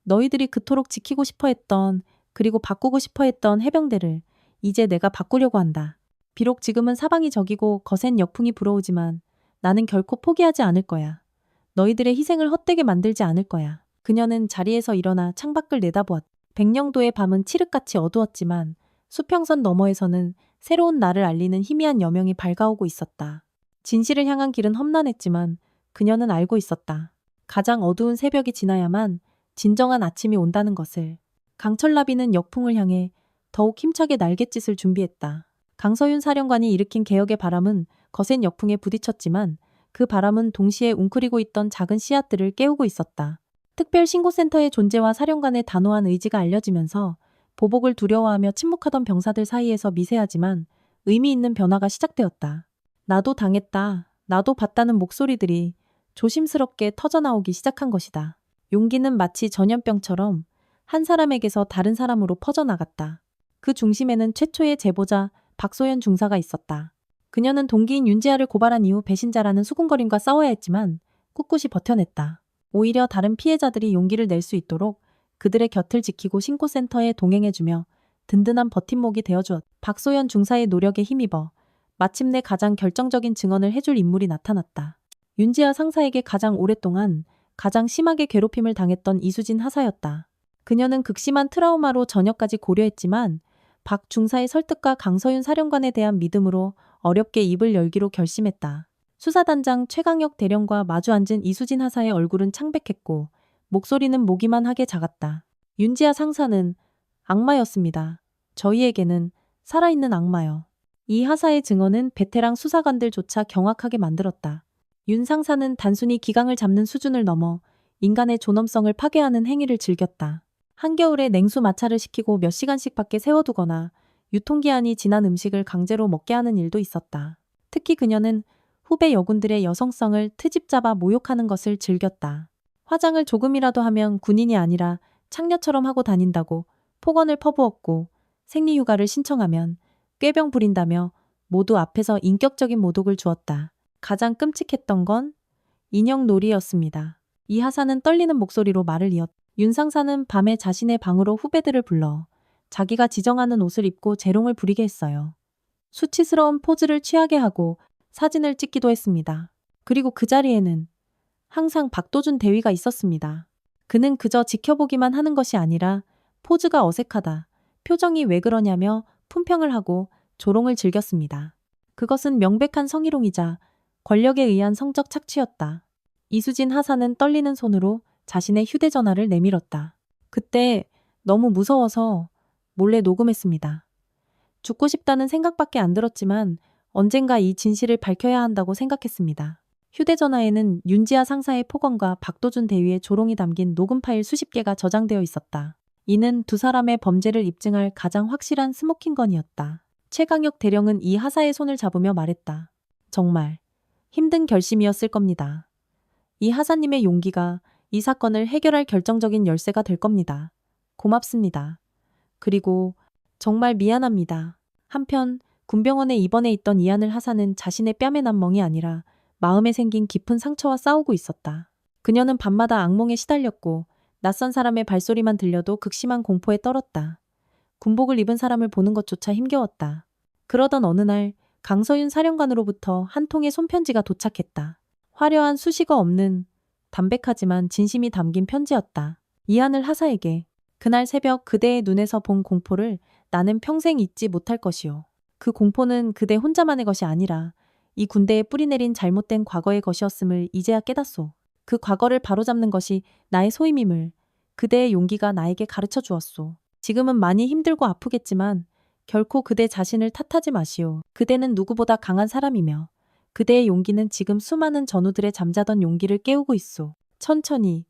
너희들이 그토록 지키고 싶어 했던 그리고 바꾸고 싶어 했던 해병대를 이제 내가 바꾸려고 한다. 비록 지금은 사방이 적이고 거센 역풍이 불어오지만 나는 결코 포기하지 않을 거야. 너희들의 희생을 헛되게 만들지 않을 거야. 그녀는 자리에서 일어나 창밖을 내다보았다. 백령도의 밤은 칠흑같이 어두웠지만 수평선 너머에서는 새로운 날을 알리는 희미한 여명이 밝아오고 있었다. 진실을 향한 길은 험난했지만 그녀는 알고 있었다. 가장 어두운 새벽이 지나야만 진정한 아침이 온다는 것을. 강철나비는 역풍을 향해 더욱 힘차게 날갯짓을 준비했다. 강서윤 사령관이 일으킨 개혁의 바람은 거센 역풍에 부딪혔지만 그 바람은 동시에 웅크리고 있던 작은 씨앗들을 깨우고 있었다. 특별신고센터의 존재와 사령관의 단호한 의지가 알려지면서 보복을 두려워하며 침묵하던 병사들 사이에서 미세하지만 의미 있는 변화가 시작되었다. 나도 당했다. 나도 봤다는 목소리들이 조심스럽게 터져나오기 시작한 것이다. 용기는 마치 전염병처럼 한 사람에게서 다른 사람으로 퍼져나갔다. 그 중심에는 최초의 제보자 박소연 중사가 있었다. 그녀는 동기인 윤지아를 고발한 이후 배신자라는 수군거림과 싸워야 했지만 꿋꿋이 버텨냈다. 오히려 다른 피해자들이 용기를 낼 수 있도록 그들의 곁을 지키고 신고센터에 동행해주며 든든한 버팀목이 되어주었다. 박소연 중사의 노력에 힘입어 마침내 가장 결정적인 증언을 해줄 인물이 나타났다. 윤지아 상사에게 가장 오랫동안 가장 심하게 괴롭힘을 당했던 이수진 하사였다. 그녀는 극심한 트라우마로 전역까지 고려했지만 박 중사의 설득과 강서윤 사령관에 대한 믿음으로 어렵게 입을 열기로 결심했다. 수사단장 최강혁 대령과 마주 앉은 이수진 하사의 얼굴은 창백했고 목소리는 모기만 하게 작았다. 윤지아 상사는 악마였습니다. 저희에게는 살아있는 악마요. 이 하사의 증언은 베테랑 수사관들조차 경악하게 만들었다. 윤 상사는 단순히 기강을 잡는 수준을 넘어 인간의 존엄성을 파괴하는 행위를 즐겼다. 한겨울에 냉수 마찰을 시키고 몇 시간씩 밖에 세워두거나 유통기한이 지난 음식을 강제로 먹게 하는 일도 있었다. 특히 그녀는 후배 여군들의 여성성을 트집 잡아 모욕하는 것을 즐겼다. 화장을 조금이라도 하면 군인이 아니라 창녀처럼 하고 다닌다고 폭언을 퍼부었고 생리휴가를 신청하면 꾀병 부린다며 모두 앞에서 인격적인 모독을 주었다. 가장 끔찍했던 건 인형놀이였습니다. 이하사는 떨리는 목소리로 말을 이었다. 윤상사는 밤에 자신의 방으로 후배들을 불러 자기가 지정하는 옷을 입고 재롱을 부리게 했어요. 수치스러운 포즈를 취하게 하고 사진을 찍기도 했습니다. 그리고 그 자리에는 항상 박도준 대위가 있었습니다. 그는 그저 지켜보기만 하는 것이 아니라 포즈가 어색하다, 표정이 왜 그러냐며 품평을 하고 조롱을 즐겼습니다. 그것은 명백한 성희롱이자 권력에 의한 성적 착취였다. 이수진 하사는 떨리는 손으로 자신의 휴대전화를 내밀었다. 그때 너무 무서워서 몰래 녹음했습니다. 죽고 싶다는 생각밖에 안 들었지만 언젠가 이 진실을 밝혀야 한다고 생각했습니다. 휴대전화에는 윤지아 상사의 폭언과 박도준 대위의 조롱이 담긴 녹음 파일 수십 개가 저장되어 있었다. 이는 두 사람의 범죄를 입증할 가장 확실한 스모킹건이었다. 최강혁 대령은 이 하사의 손을 잡으며 말했다. 정말 힘든 결심이었을 겁니다. 이 하사님의 용기가 이 사건을 해결할 결정적인 열쇠가 될 겁니다. 고맙습니다. 그리고 정말 미안합니다. 한편 군병원에 입원해 있던 이하늘 하사는 자신의 뺨에 난 멍이 아니라 마음에 생긴 깊은 상처와 싸우고 있었다. 그녀는 밤마다 악몽에 시달렸고 낯선 사람의 발소리만 들려도 극심한 공포에 떨었다. 군복을 입은 사람을 보는 것조차 힘겨웠다. 그러던 어느 날 강서윤 사령관으로부터 한 통의 손편지가 도착했다. 화려한 수식어 없는 담백하지만 진심이 담긴 편지였다. 이하늘 하사에게 그날 새벽 그대의 눈에서 본 공포를 나는 평생 잊지 못할 것이오. 그 공포는 그대 혼자만의 것이 아니라 이 군대에 뿌리내린 잘못된 과거의 것이었음을 이제야 깨닫소. 그 과거를 바로잡는 것이 나의 소임임을 그대의 용기가 나에게 가르쳐 주었소. 지금은 많이 힘들고 아프겠지만 결코 그대 자신을 탓하지 마시오. 그대는 누구보다 강한 사람이며 그대의 용기는 지금 수많은 전우들의 잠자던 용기를 깨우고 있소. 천천히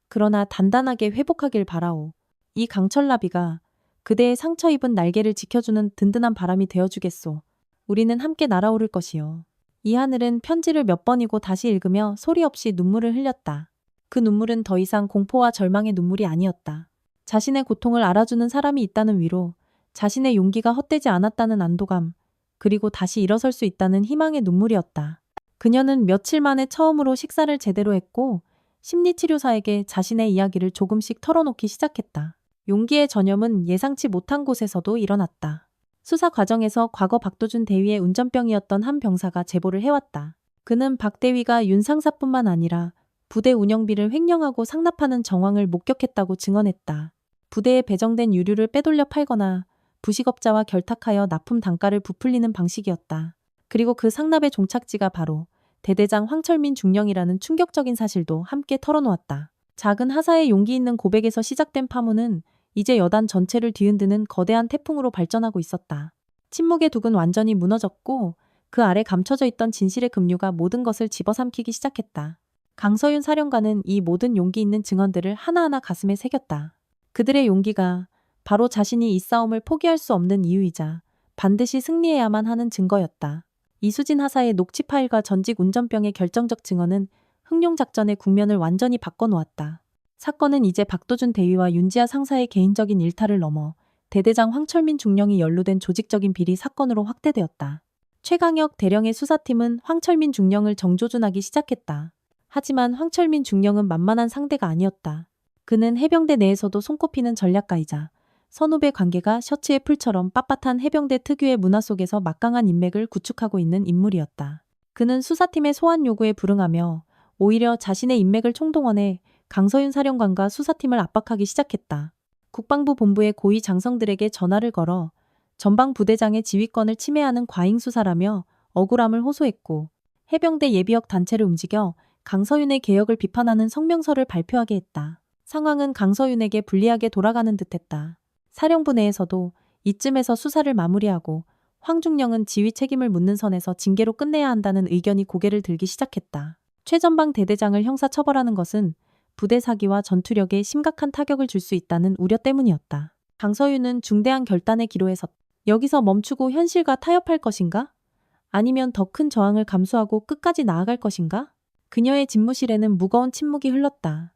그러나 단단하게 회복하길 바라오. 이 강철나비가 그대의 상처 입은 날개를 지켜주는 든든한 바람이 되어주겠소. 우리는 함께 날아오를 것이요. 이하늘은 편지를 몇 번이고 다시 읽으며 소리 없이 눈물을 흘렸다. 그 눈물은 더 이상 공포와 절망의 눈물이 아니었다. 자신의 고통을 알아주는 사람이 있다는 위로, 자신의 용기가 헛되지 않았다는 안도감, 그리고 다시 일어설 수 있다는 희망의 눈물이었다. 그녀는 며칠 만에 처음으로 식사를 제대로 했고 심리치료사에게 자신의 이야기를 조금씩 털어놓기 시작했다. 용기의 전염은 예상치 못한 곳에서도 일어났다. 수사 과정에서 과거 박도준 대위의 운전병이었던 한 병사가 제보를 해왔다. 그는 박 대위가 윤 상사뿐만 아니라 부대 운영비를 횡령하고 상납하는 정황을 목격했다고 증언했다. 부대에 배정된 유류를 빼돌려 팔거나 부식업자와 결탁하여 납품 단가를 부풀리는 방식이었다. 그리고 그 상납의 종착지가 바로 대대장 황철민 중령이라는 충격적인 사실도 함께 털어놓았다. 작은 하사의 용기 있는 고백에서 시작된 파문은 이제 여단 전체를 뒤흔드는 거대한 태풍으로 발전하고 있었다. 침묵의 둑은 완전히 무너졌고 그 아래 감춰져 있던 진실의 급류가 모든 것을 집어삼키기 시작했다. 강서윤 사령관은 이 모든 용기 있는 증언들을 하나하나 가슴에 새겼다. 그들의 용기가 바로 자신이 이 싸움을 포기할 수 없는 이유이자 반드시 승리해야만 하는 증거였다. 이수진 하사의 녹취 파일과 전직 운전병의 결정적 증언은 흑룡작전의 국면을 완전히 바꿔놓았다. 사건은 이제 박도준 대위와 윤지아 상사의 개인적인 일탈을 넘어 대대장 황철민 중령이 연루된 조직적인 비리 사건으로 확대되었다. 최강혁 대령의 수사팀은 황철민 중령을 정조준하기 시작했다. 하지만 황철민 중령은 만만한 상대가 아니었다. 그는 해병대 내에서도 손꼽히는 전략가이자 선후배 관계가 셔츠의 풀처럼 빳빳한 해병대 특유의 문화 속에서 막강한 인맥을 구축하고 있는 인물이었다. 그는 수사팀의 소환 요구에 불응하며 오히려 자신의 인맥을 총동원해 강서윤 사령관과 수사팀을 압박하기 시작했다. 국방부 본부의 고위 장성들에게 전화를 걸어 전방 부대장의 지휘권을 침해하는 과잉 수사라며 억울함을 호소했고 해병대 예비역 단체를 움직여 강서윤의 개혁을 비판하는 성명서를 발표하게 했다. 상황은 강서윤에게 불리하게 돌아가는 듯했다. 사령부 내에서도 이쯤에서 수사를 마무리하고 황중령은 지휘 책임을 묻는 선에서 징계로 끝내야 한다는 의견이 고개를 들기 시작했다. 최전방 대대장을 형사처벌하는 것은 부대 사기와 전투력에 심각한 타격을 줄 수 있다는 우려 때문이었다. 강서윤은 중대한 결단에 기로해섰다. 여기서 멈추고 현실과 타협할 것인가? 아니면 더 큰 저항을 감수하고 끝까지 나아갈 것인가? 그녀의 집무실에는 무거운 침묵이 흘렀다.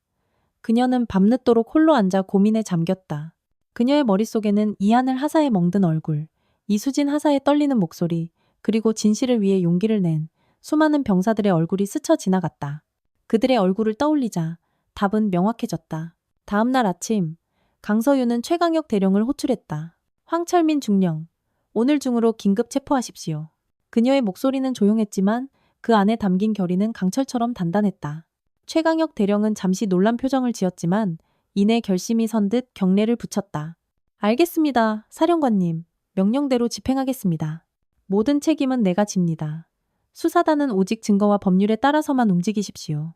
그녀는 밤늦도록 홀로 앉아 고민에 잠겼다. 그녀의 머릿속에는 이하늘 하사의 멍든 얼굴, 이수진 하사의 떨리는 목소리, 그리고 진실을 위해 용기를 낸 수많은 병사들의 얼굴이 스쳐 지나갔다. 그들의 얼굴을 떠올리자 답은 명확해졌다. 다음 날 아침, 강서윤은 최강혁 대령을 호출했다. 황철민 중령, 오늘 중으로 긴급 체포하십시오. 그녀의 목소리는 조용했지만 그 안에 담긴 결의는 강철처럼 단단했다. 최강혁 대령은 잠시 놀란 표정을 지었지만 이내 결심이 선 듯 경례를 붙였다. 알겠습니다, 사령관님. 명령대로 집행하겠습니다. 모든 책임은 내가 집니다. 수사단은 오직 증거와 법률에 따라서만 움직이십시오.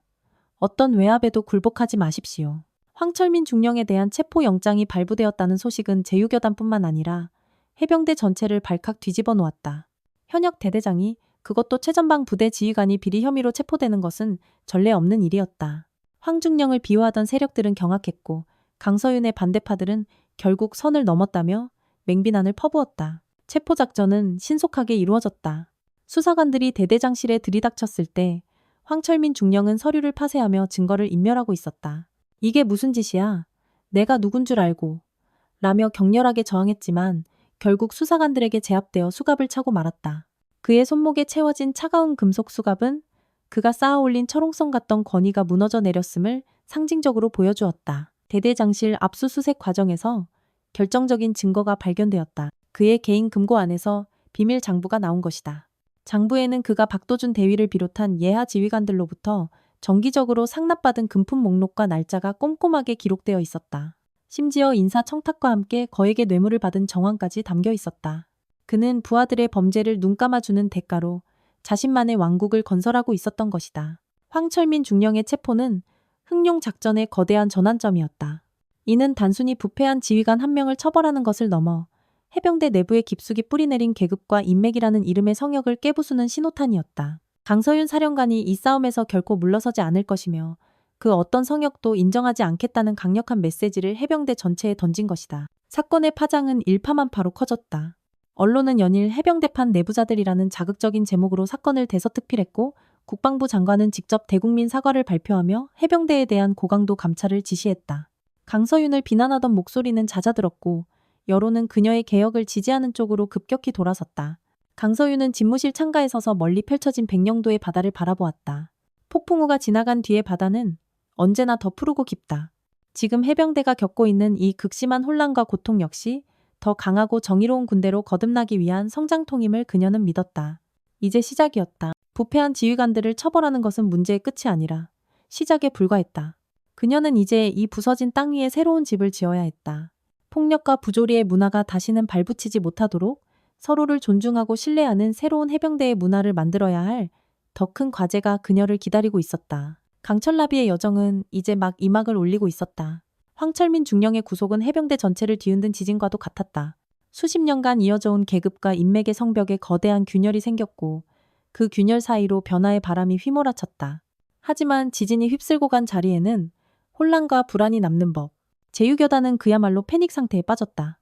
어떤 외압에도 굴복하지 마십시오. 황철민 중령에 대한 체포영장이 발부되었다는 소식은 제유교단뿐만 아니라 해병대 전체를 발칵 뒤집어 놓았다. 현역 대대장이, 그것도 최전방 부대 지휘관이 비리 혐의로 체포되는 것은 전례 없는 일이었다. 황중령을 비호하던 세력들은 경악했고 강서윤의 반대파들은 결국 선을 넘었다며 맹비난을 퍼부었다. 체포작전은 신속하게 이루어졌다. 수사관들이 대대장실에 들이닥쳤을 때 황철민 중령은 서류를 파쇄하며 증거를 인멸하고 있었다. 이게 무슨 짓이야? 내가 누군 줄 알고? 라며 격렬하게 저항했지만 결국 수사관들에게 제압되어 수갑을 차고 말았다. 그의 손목에 채워진 차가운 금속 수갑은 그가 쌓아올린 철옹성 같던 권위가 무너져 내렸음을 상징적으로 보여주었다. 대대장실 압수수색 과정에서 결정적인 증거가 발견되었다. 그의 개인 금고 안에서 비밀 장부가 나온 것이다. 장부에는 그가 박도준 대위를 비롯한 예하 지휘관들로부터 정기적으로 상납받은 금품 목록과 날짜가 꼼꼼하게 기록되어 있었다. 심지어 인사청탁과 함께 거액의 뇌물을 받은 정황까지 담겨 있었다. 그는 부하들의 범죄를 눈감아주는 대가로 자신만의 왕국을 건설하고 있었던 것이다. 황철민 중령의 체포는 흥룡 작전의 거대한 전환점이었다. 이는 단순히 부패한 지휘관 한 명을 처벌하는 것을 넘어 해병대 내부에 깊숙이 뿌리내린 계급과 인맥이라는 이름의 성역을 깨부수는 신호탄이었다. 강서윤 사령관이 이 싸움에서 결코 물러서지 않을 것이며 그 어떤 성역도 인정하지 않겠다는 강력한 메시지를 해병대 전체에 던진 것이다. 사건의 파장은 일파만파로 커졌다. 언론은 연일 해병대판 내부자들이라는 자극적인 제목으로 사건을 대서특필했고 국방부 장관은 직접 대국민 사과를 발표하며 해병대에 대한 고강도 감찰을 지시했다. 강서윤을 비난하던 목소리는 잦아들었고 여론은 그녀의 개혁을 지지하는 쪽으로 급격히 돌아섰다. 강서윤은 집무실 창가에 서서 멀리 펼쳐진 백령도의 바다를 바라보았다. 폭풍우가 지나간 뒤의 바다는 언제나 더 푸르고 깊다. 지금 해병대가 겪고 있는 이 극심한 혼란과 고통 역시 더 강하고 정의로운 군대로 거듭나기 위한 성장통임을 그녀는 믿었다. 이제 시작이었다. 부패한 지휘관들을 처벌하는 것은 문제의 끝이 아니라 시작에 불과했다. 그녀는 이제 이 부서진 땅 위에 새로운 집을 지어야 했다. 폭력과 부조리의 문화가 다시는 발붙이지 못하도록 서로를 존중하고 신뢰하는 새로운 해병대의 문화를 만들어야 할 더 큰 과제가 그녀를 기다리고 있었다. 강철나비의 여정은 이제 막 이막을 올리고 있었다. 황철민 중령의 구속은 해병대 전체를 뒤흔든 지진과도 같았다. 수십 년간 이어져 온 계급과 인맥의 성벽에 거대한 균열이 생겼고 그 균열 사이로 변화의 바람이 휘몰아쳤다. 하지만 지진이 휩쓸고 간 자리에는 혼란과 불안이 남는 법. 제유교단은 그야말로 패닉 상태에 빠졌다.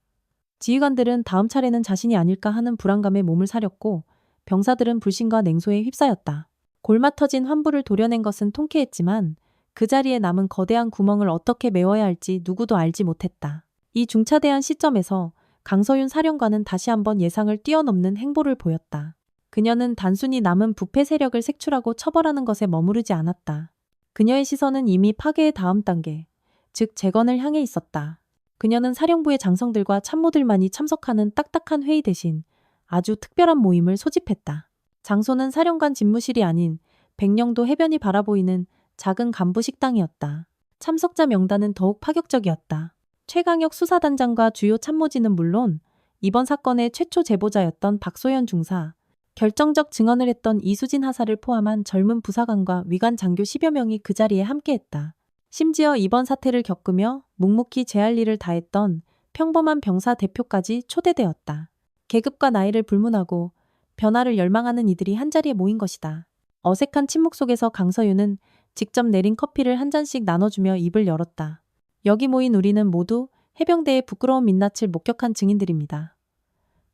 지휘관들은 다음 차례는 자신이 아닐까 하는 불안감에 몸을 사렸고 병사들은 불신과 냉소에 휩싸였다. 골마 터진 환부를 도려낸 것은 통쾌했지만 그 자리에 남은 거대한 구멍을 어떻게 메워야 할지 누구도 알지 못했다. 이 중차대한 시점에서 강서윤 사령관은 다시 한번 예상을 뛰어넘는 행보를 보였다. 그녀는 단순히 남은 부패 세력을 색출하고 처벌하는 것에 머무르지 않았다. 그녀의 시선은 이미 파괴의 다음 단계, 즉 재건을 향해 있었다. 그녀는 사령부의 장성들과 참모들만이 참석하는 딱딱한 회의 대신 아주 특별한 모임을 소집했다. 장소는 사령관 집무실이 아닌 백령도 해변이 바라보이는 작은 간부 식당이었다. 참석자 명단은 더욱 파격적이었다. 최강혁 수사단장과 주요 참모진은 물론 이번 사건의 최초 제보자였던 박소연 중사, 결정적 증언을 했던 이수진 하사를 포함한 젊은 부사관과 위관 장교 10여 명이 그 자리에 함께했다. 심지어 이번 사태를 겪으며 묵묵히 제 할 일을 다했던 평범한 병사 대표까지 초대되었다. 계급과 나이를 불문하고 변화를 열망하는 이들이 한자리에 모인 것이다. 어색한 침묵 속에서 강서윤은 직접 내린 커피를 한 잔씩 나눠주며 입을 열었다. 여기 모인 우리는 모두 해병대의 부끄러운 민낯을 목격한 증인들입니다.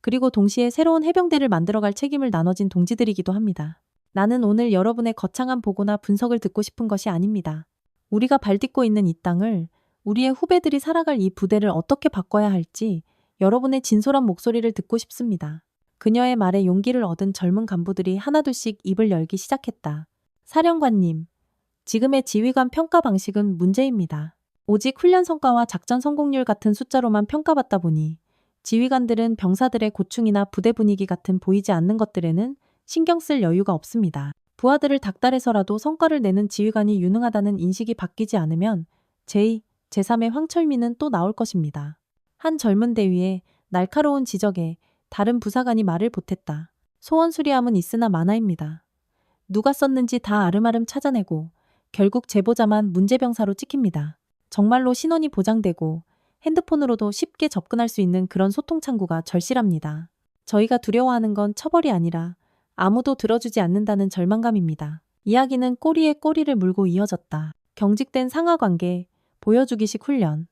그리고 동시에 새로운 해병대를 만들어갈 책임을 나눠진 동지들이기도 합니다. 나는 오늘 여러분의 거창한 보고나 분석을 듣고 싶은 것이 아닙니다. 우리가 발딛고 있는 이 땅을, 우리의 후배들이 살아갈 이 부대를 어떻게 바꿔야 할지 여러분의 진솔한 목소리를 듣고 싶습니다. 그녀의 말에 용기를 얻은 젊은 간부들이 하나둘씩 입을 열기 시작했다. 사령관님, 지금의 지휘관 평가 방식은 문제입니다. 오직 훈련 성과와 작전 성공률 같은 숫자로만 평가받다 보니 지휘관들은 병사들의 고충이나 부대 분위기 같은 보이지 않는 것들에는 신경 쓸 여유가 없습니다. 부하들을 닥달해서라도 성과를 내는 지휘관이 유능하다는 인식이 바뀌지 않으면 제2, 제3의 황철민은 또 나올 것입니다. 한 젊은 대위의 날카로운 지적에 다른 부사관이 말을 보탰다. 소원 수리함은 있으나 만화입니다. 누가 썼는지 다 아름아름 찾아내고 결국 제보자만 문제병사로 찍힙니다. 정말로 신원이 보장되고 핸드폰으로도 쉽게 접근할 수 있는 그런 소통 창구가 절실합니다. 저희가 두려워하는 건 처벌이 아니라 아무도 들어주지 않는다는 절망감입니다. 이야기는 꼬리에 꼬리를 물고 이어졌다. 경직된 상하관계, 보여주기식 훈련,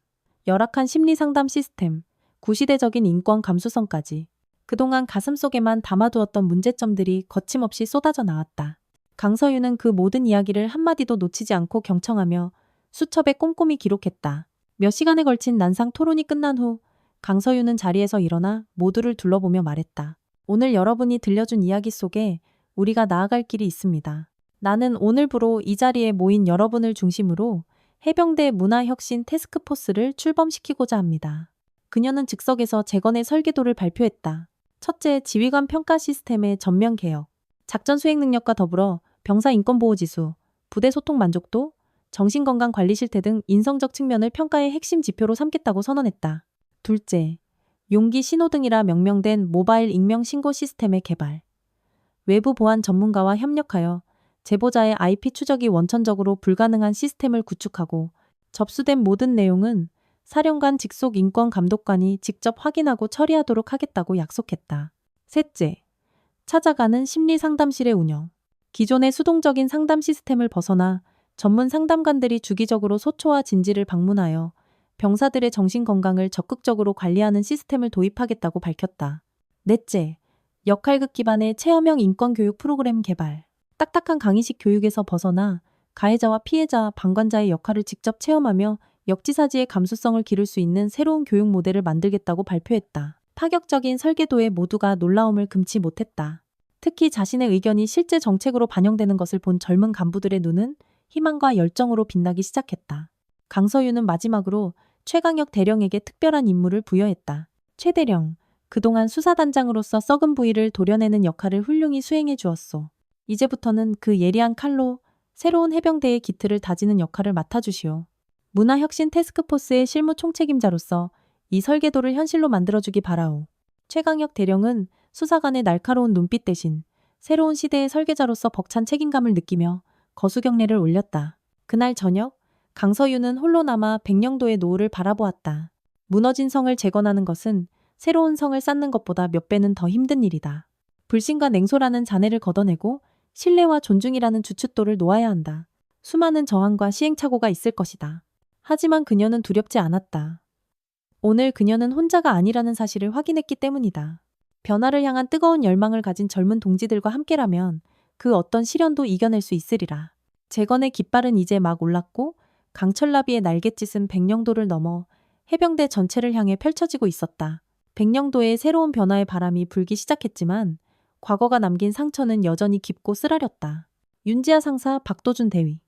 열악한 심리상담 시스템, 구시대적인 인권 감수성까지 그동안 가슴속에만 담아두었던 문제점들이 거침없이 쏟아져 나왔다. 강서윤은 그 모든 이야기를 한마디도 놓치지 않고 경청하며 수첩에 꼼꼼히 기록했다. 몇 시간에 걸친 난상 토론이 끝난 후 강서윤은 자리에서 일어나 모두를 둘러보며 말했다. 오늘 여러분이 들려준 이야기 속에 우리가 나아갈 길이 있습니다. 나는 오늘부로 이 자리에 모인 여러분을 중심으로 해병대 문화혁신 태스크포스를 출범시키고자 합니다. 그녀는 즉석에서 재건의 설계도를 발표했다. 첫째, 지휘관 평가 시스템의 전면 개혁. 작전 수행 능력과 더불어 병사 인권보호지수, 부대 소통 만족도, 정신건강관리 실태 등 인성적 측면을 평가의 핵심 지표로 삼겠다고 선언했다. 둘째, 용기 신호등이라 명명된 모바일 익명 신고 시스템의 개발. 외부 보안 전문가와 협력하여 제보자의 IP 추적이 원천적으로 불가능한 시스템을 구축하고 접수된 모든 내용은 사령관 직속 인권감독관이 직접 확인하고 처리하도록 하겠다고 약속했다. 셋째, 찾아가는 심리상담실의 운영. 기존의 수동적인 상담 시스템을 벗어나 전문 상담관들이 주기적으로 소초와 진지를 방문하여 병사들의 정신건강을 적극적으로 관리하는 시스템을 도입하겠다고 밝혔다. 넷째, 역할극 기반의 체험형 인권교육 프로그램 개발. 딱딱한 강의식 교육에서 벗어나 가해자와 피해자, 방관자의 역할을 직접 체험하며 역지사지의 감수성을 기를 수 있는 새로운 교육 모델을 만들겠다고 발표했다. 파격적인 설계도에 모두가 놀라움을 금치 못했다. 특히 자신의 의견이 실제 정책으로 반영되는 것을 본 젊은 간부들의 눈은 희망과 열정으로 빛나기 시작했다. 강서윤은 마지막으로 최강혁 대령에게 특별한 임무를 부여했다. 최 대령, 그동안 수사단장으로서 썩은 부위를 도려내는 역할을 훌륭히 수행해 주었소. 이제부터는 그 예리한 칼로 새로운 해병대의 기틀을 다지는 역할을 맡아주시오. 문화혁신 태스크포스의 실무 총책임자로서 이 설계도를 현실로 만들어주기 바라오. 최강혁 대령은 수사관의 날카로운 눈빛 대신 새로운 시대의 설계자로서 벅찬 책임감을 느끼며 거수경례를 올렸다. 그날 저녁, 강서윤은 홀로 남아 백령도의 노을을 바라보았다. 무너진 성을 재건하는 것은 새로운 성을 쌓는 것보다 몇 배는 더 힘든 일이다. 불신과 냉소라는 잔해를 걷어내고 신뢰와 존중이라는 주춧돌을 놓아야 한다. 수많은 저항과 시행착오가 있을 것이다. 하지만 그녀는 두렵지 않았다. 오늘 그녀는 혼자가 아니라는 사실을 확인했기 때문이다. 변화를 향한 뜨거운 열망을 가진 젊은 동지들과 함께라면 그 어떤 시련도 이겨낼 수 있으리라. 재건의 깃발은 이제 막 올랐고 강철나비의 날갯짓은 백령도를 넘어 해병대 전체를 향해 펼쳐지고 있었다. 백령도의 새로운 변화의 바람이 불기 시작했지만 과거가 남긴 상처는 여전히 깊고 쓰라렸다. 윤지아 상사, 박도준 대위,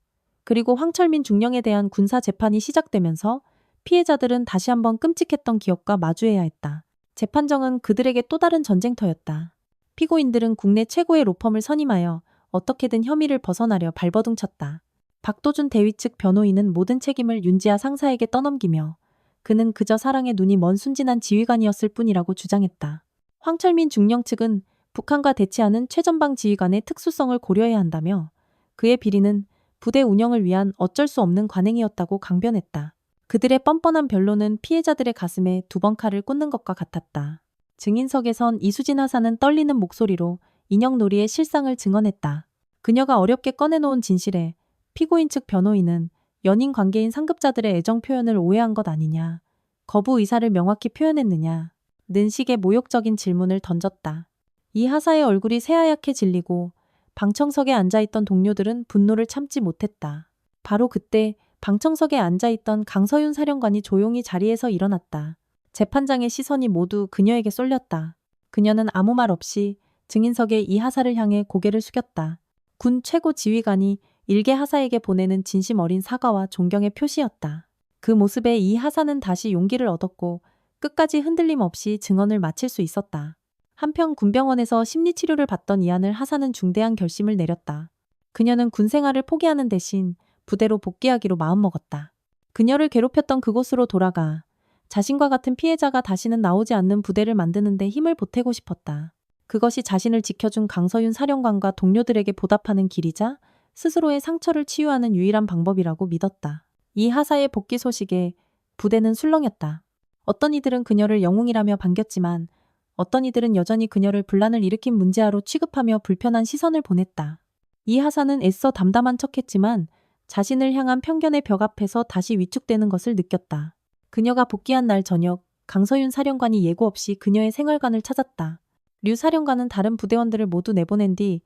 그리고 황철민 중령에 대한 군사 재판이 시작되면서 피해자들은 다시 한번 끔찍했던 기억과 마주해야 했다. 재판정은 그들에게 또 다른 전쟁터였다. 피고인들은 국내 최고의 로펌을 선임하여 어떻게든 혐의를 벗어나려 발버둥쳤다. 박도준 대위 측 변호인은 모든 책임을 윤지아 상사에게 떠넘기며 그는 그저 사랑에 눈이 먼 순진한 지휘관이었을 뿐이라고 주장했다. 황철민 중령 측은 북한과 대치하는 최전방 지휘관의 특수성을 고려해야 한다며 그의 비리는 부대 운영을 위한 어쩔 수 없는 관행이었다고 강변했다. 그들의 뻔뻔한 변론은 피해자들의 가슴에 두 번 칼을 꽂는 것과 같았다. 증인석에 선 이수진 하사는 떨리는 목소리로 인형놀이의 실상을 증언했다. 그녀가 어렵게 꺼내놓은 진실에 피고인 측 변호인은 연인 관계인 상급자들의 애정 표현을 오해한 것 아니냐, 거부 의사를 명확히 표현했느냐 는 식의 모욕적인 질문을 던졌다. 이 하사의 얼굴이 새하얗게 질리고 방청석에 앉아있던 동료들은 분노를 참지 못했다. 바로 그때 방청석에 앉아있던 강서윤 사령관이 조용히 자리에서 일어났다. 재판장의 시선이 모두 그녀에게 쏠렸다. 그녀는 아무 말 없이 증인석에 이 하사를 향해 고개를 숙였다. 군 최고 지휘관이 일개 하사에게 보내는 진심 어린 사과와 존경의 표시였다. 그 모습에 이 하사는 다시 용기를 얻었고 끝까지 흔들림 없이 증언을 마칠 수 있었다. 한편 군병원에서 심리치료를 받던 이한을 하사는 중대한 결심을 내렸다. 그녀는 군 생활을 포기하는 대신 부대로 복귀하기로 마음먹었다. 그녀를 괴롭혔던 그곳으로 돌아가 자신과 같은 피해자가 다시는 나오지 않는 부대를 만드는 데 힘을 보태고 싶었다. 그것이 자신을 지켜준 강서윤 사령관과 동료들에게 보답하는 길이자 스스로의 상처를 치유하는 유일한 방법이라고 믿었다. 이 하사의 복귀 소식에 부대는 술렁였다. 어떤 이들은 그녀를 영웅이라며 반겼지만 어떤 이들은 여전히 그녀를 분란을 일으킨 문제아로 취급하며 불편한 시선을 보냈다. 이 하사는 애써 담담한 척했지만 자신을 향한 편견의 벽 앞에서 다시 위축되는 것을 느꼈다. 그녀가 복귀한 날 저녁, 강서윤 사령관이 예고 없이 그녀의 생활관을 찾았다. 류 사령관은 다른 부대원들을 모두 내보낸 뒤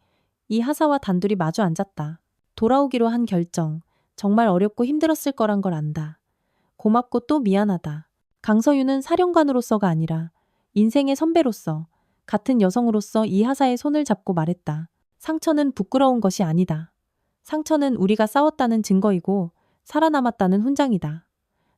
이 하사와 단둘이 마주 앉았다. 돌아오기로 한 결정, 정말 어렵고 힘들었을 거란 걸 안다. 고맙고 또 미안하다. 강서윤은 사령관으로서가 아니라 인생의 선배로서, 같은 여성으로서 이 하사의 손을 잡고 말했다. 상처는 부끄러운 것이 아니다. 상처는 우리가 싸웠다는 증거이고 살아남았다는 훈장이다.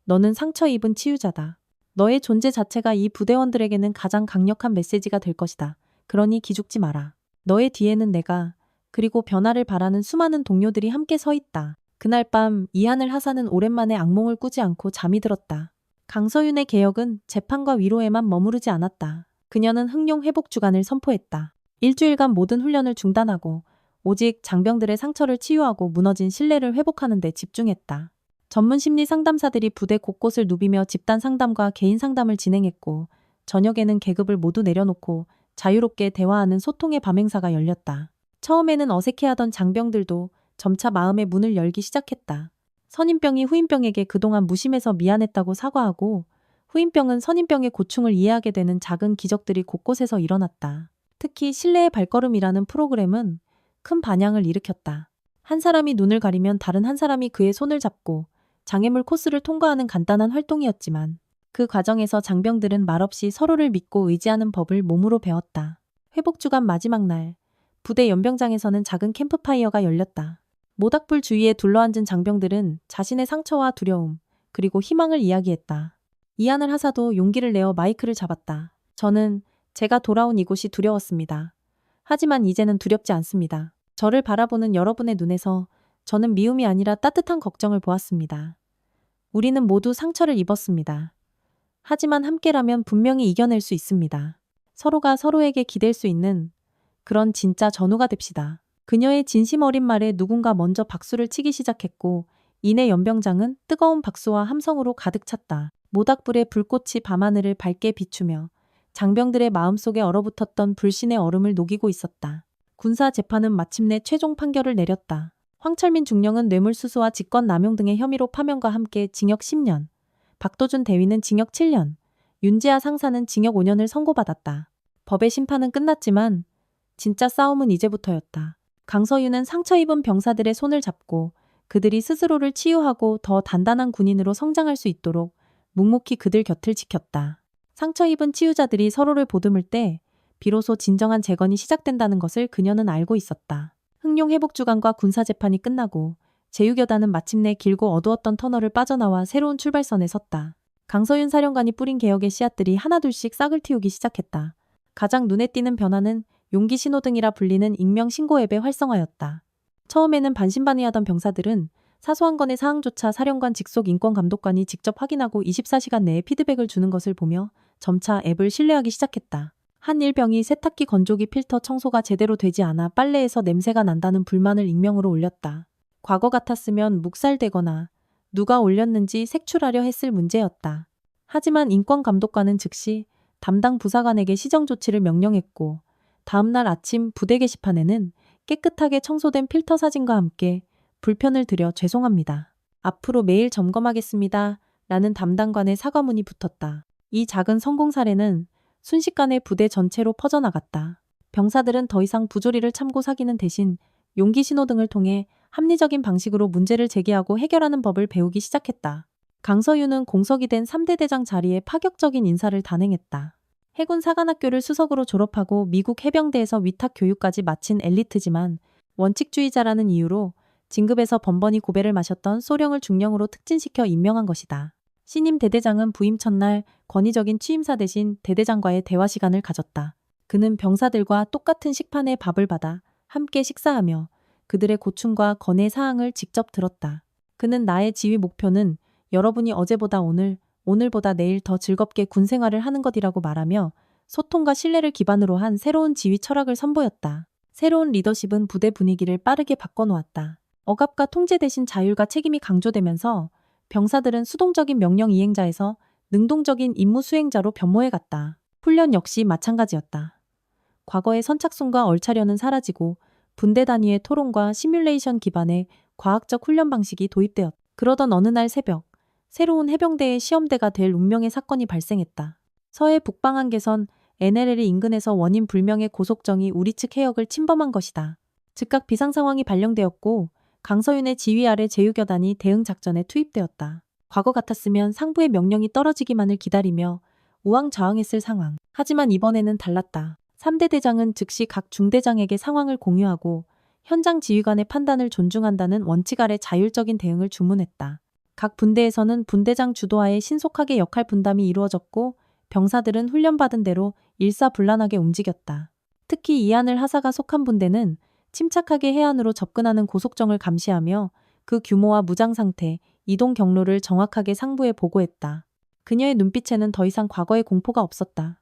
너는 상처 입은 치유자다. 너의 존재 자체가 이 부대원들에게는 가장 강력한 메시지가 될 것이다. 그러니 기죽지 마라. 너의 뒤에는 내가, 그리고 변화를 바라는 수많은 동료들이 함께 서 있다. 그날 밤 이하늘 하사는 오랜만에 악몽을 꾸지 않고 잠이 들었다. 강서윤의 개혁은 재판과 위로에만 머무르지 않았다. 그녀는 흥룡 회복 주간을 선포했다. 일주일간 모든 훈련을 중단하고 오직 장병들의 상처를 치유하고 무너진 신뢰를 회복하는 데 집중했다. 전문 심리 상담사들이 부대 곳곳을 누비며 집단 상담과 개인 상담을 진행했고 저녁에는 계급을 모두 내려놓고 자유롭게 대화하는 소통의 밤행사가 열렸다. 처음에는 어색해하던 장병들도 점차 마음의 문을 열기 시작했다. 선임병이 후임병에게 그동안 무심해서 미안했다고 사과하고 후임병은 선임병의 고충을 이해하게 되는 작은 기적들이 곳곳에서 일어났다. 특히 신뢰의 발걸음이라는 프로그램은 큰 반향을 일으켰다. 한 사람이 눈을 가리면 다른 한 사람이 그의 손을 잡고 장애물 코스를 통과하는 간단한 활동이었지만 그 과정에서 장병들은 말없이 서로를 믿고 의지하는 법을 몸으로 배웠다. 회복주간 마지막 날, 부대 연병장에서는 작은 캠프파이어가 열렸다. 모닥불 주위에 둘러앉은 장병들은 자신의 상처와 두려움, 그리고 희망을 이야기했다. 이하늘 하사도 용기를 내어 마이크를 잡았다. 저는 제가 돌아온 이곳이 두려웠습니다. 하지만 이제는 두렵지 않습니다. 저를 바라보는 여러분의 눈에서 저는 미움이 아니라 따뜻한 걱정을 보았습니다. 우리는 모두 상처를 입었습니다. 하지만 함께라면 분명히 이겨낼 수 있습니다. 서로가 서로에게 기댈 수 있는 그런 진짜 전우가 됩시다. 그녀의 진심 어린 말에 누군가 먼저 박수를 치기 시작했고 이내 연병장은 뜨거운 박수와 함성으로 가득 찼다. 모닥불의 불꽃이 밤하늘을 밝게 비추며 장병들의 마음속에 얼어붙었던 불신의 얼음을 녹이고 있었다. 군사 재판은 마침내 최종 판결을 내렸다. 황철민 중령은 뇌물수수와 직권남용 등의 혐의로 파면과 함께 징역 10년, 박도준 대위는 징역 7년, 윤지아 상사는 징역 5년을 선고받았다. 법의 심판은 끝났지만 진짜 싸움은 이제부터였다. 강서윤은 상처 입은 병사들의 손을 잡고 그들이 스스로를 치유하고 더 단단한 군인으로 성장할 수 있도록 묵묵히 그들 곁을 지켰다. 상처 입은 치유자들이 서로를 보듬을 때 비로소 진정한 재건이 시작된다는 것을 그녀는 알고 있었다. 흥룡 회복주간과 군사재판이 끝나고 제육여단은 마침내 길고 어두웠던 터널을 빠져나와 새로운 출발선에 섰다. 강서윤 사령관이 뿌린 개혁의 씨앗들이 하나둘씩 싹을 틔우기 시작했다. 가장 눈에 띄는 변화는 용기 신호등이라 불리는 익명 신고 앱의 활성화였다. 처음에는 반신반의하던 병사들은 사소한 건의 사항조차 사령관 직속 인권감독관이 직접 확인하고 24시간 내에 피드백을 주는 것을 보며 점차 앱을 신뢰하기 시작했다. 한 일병이 세탁기 건조기 필터 청소가 제대로 되지 않아 빨래에서 냄새가 난다는 불만을 익명으로 올렸다. 과거 같았으면 묵살되거나 누가 올렸는지 색출하려 했을 문제였다. 하지만 인권감독관은 즉시 담당 부사관에게 시정 조치를 명령했고 다음날 아침 부대 게시판에는 깨끗하게 청소된 필터 사진과 함께 불편을 드려 죄송합니다. 앞으로 매일 점검하겠습니다. 라는 담당관의 사과문이 붙었다. 이 작은 성공 사례는 순식간에 부대 전체로 퍼져나갔다. 병사들은 더 이상 부조리를 참고 사기는 대신 용기 신호등을 통해 합리적인 방식으로 문제를 제기하고 해결하는 법을 배우기 시작했다. 강서윤은 공석이 된 3대 대장 자리에 파격적인 인사를 단행했다. 해군 사관학교를 수석으로 졸업하고 미국 해병대에서 위탁 교육까지 마친 엘리트지만 원칙주의자라는 이유로 진급에서 번번이 고배를 마셨던 소령을 중령으로 특진시켜 임명한 것이다. 신임 대대장은 부임 첫날 권위적인 취임사 대신 대대장과의 대화 시간을 가졌다. 그는 병사들과 똑같은 식판에 밥을 받아 함께 식사하며 그들의 고충과 건의 사항을 직접 들었다. 그는 나의 지휘 목표는 여러분이 어제보다 오늘, 오늘보다 내일 더 즐겁게 군 생활을 하는 것이라고 말하며 소통과 신뢰를 기반으로 한 새로운 지휘 철학을 선보였다. 새로운 리더십은 부대 분위기를 빠르게 바꿔놓았다. 억압과 통제 대신 자율과 책임이 강조되면서 병사들은 수동적인 명령 이행자에서 능동적인 임무 수행자로 변모해갔다. 훈련 역시 마찬가지였다. 과거의 선착순과 얼차려는 사라지고 분대 단위의 토론과 시뮬레이션 기반의 과학적 훈련 방식이 도입되었다. 그러던 어느 날 새벽, 새로운 해병대의 시험대가 될 운명의 사건이 발생했다. 서해 북방한계선 NLL 인근에서 원인 불명의 고속정이 우리 측 해역을 침범한 것이다. 즉각 비상상황이 발령되었고 강서윤의 지휘 아래 제유교단이 대응 작전에 투입되었다. 과거 같았으면 상부의 명령이 떨어지기만을 기다리며 우왕좌왕했을 상황. 하지만 이번에는 달랐다. 3대 대장은 즉시 각 중대장에게 상황을 공유하고 현장 지휘관의 판단을 존중한다는 원칙 아래 자율적인 대응을 주문했다. 각 분대에서는 분대장 주도하에 신속하게 역할 분담이 이루어졌고 병사들은 훈련받은 대로 일사불란하게 움직였다. 특히 이하늘 하사가 속한 분대는 침착하게 해안으로 접근하는 고속정을 감시하며 그 규모와 무장 상태, 이동 경로를 정확하게 상부에 보고했다. 그녀의 눈빛에는 더 이상 과거의 공포가 없었다.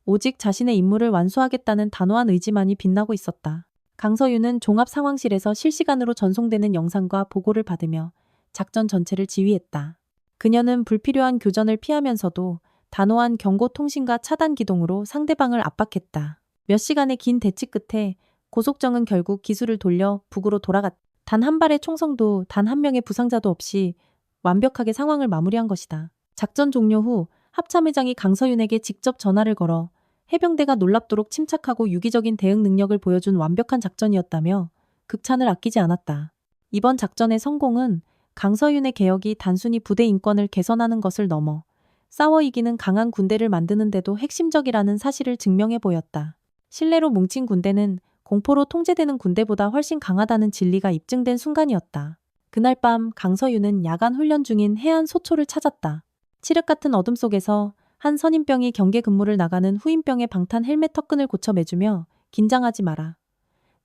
오직 자신의 임무를 완수하겠다는 단호한 의지만이 빛나고 있었다. 강서윤은 종합상황실에서 실시간으로 전송되는 영상과 보고를 받으며 작전 전체를 지휘했다. 그녀는 불필요한 교전을 피하면서도 단호한 경고 통신과 차단 기동으로 상대방을 압박했다. 몇 시간의 긴 대치 끝에 고속정은 결국 기술을 돌려 북으로 돌아갔다. 단 한 발의 총성도 단 한 명의 부상자도 없이 완벽하게 상황을 마무리한 것이다. 작전 종료 후 합참의장이 강서윤에게 직접 전화를 걸어 해병대가 놀랍도록 침착하고 유기적인 대응 능력을 보여준 완벽한 작전이었다며 극찬을 아끼지 않았다. 이번 작전의 성공은 강서윤의 개혁이 단순히 부대 인권을 개선하는 것을 넘어 싸워 이기는 강한 군대를 만드는 데도 핵심적이라는 사실을 증명해 보였다. 신뢰로 뭉친 군대는 공포로 통제되는 군대보다 훨씬 강하다는 진리가 입증된 순간이었다. 그날 밤 강서윤은 야간 훈련 중인 해안 소초를 찾았다. 칠흑 같은 어둠 속에서 한 선임병이 경계 근무를 나가는 후임병의 방탄 헬멧 턱끈을 고쳐 매주며 긴장하지 마라.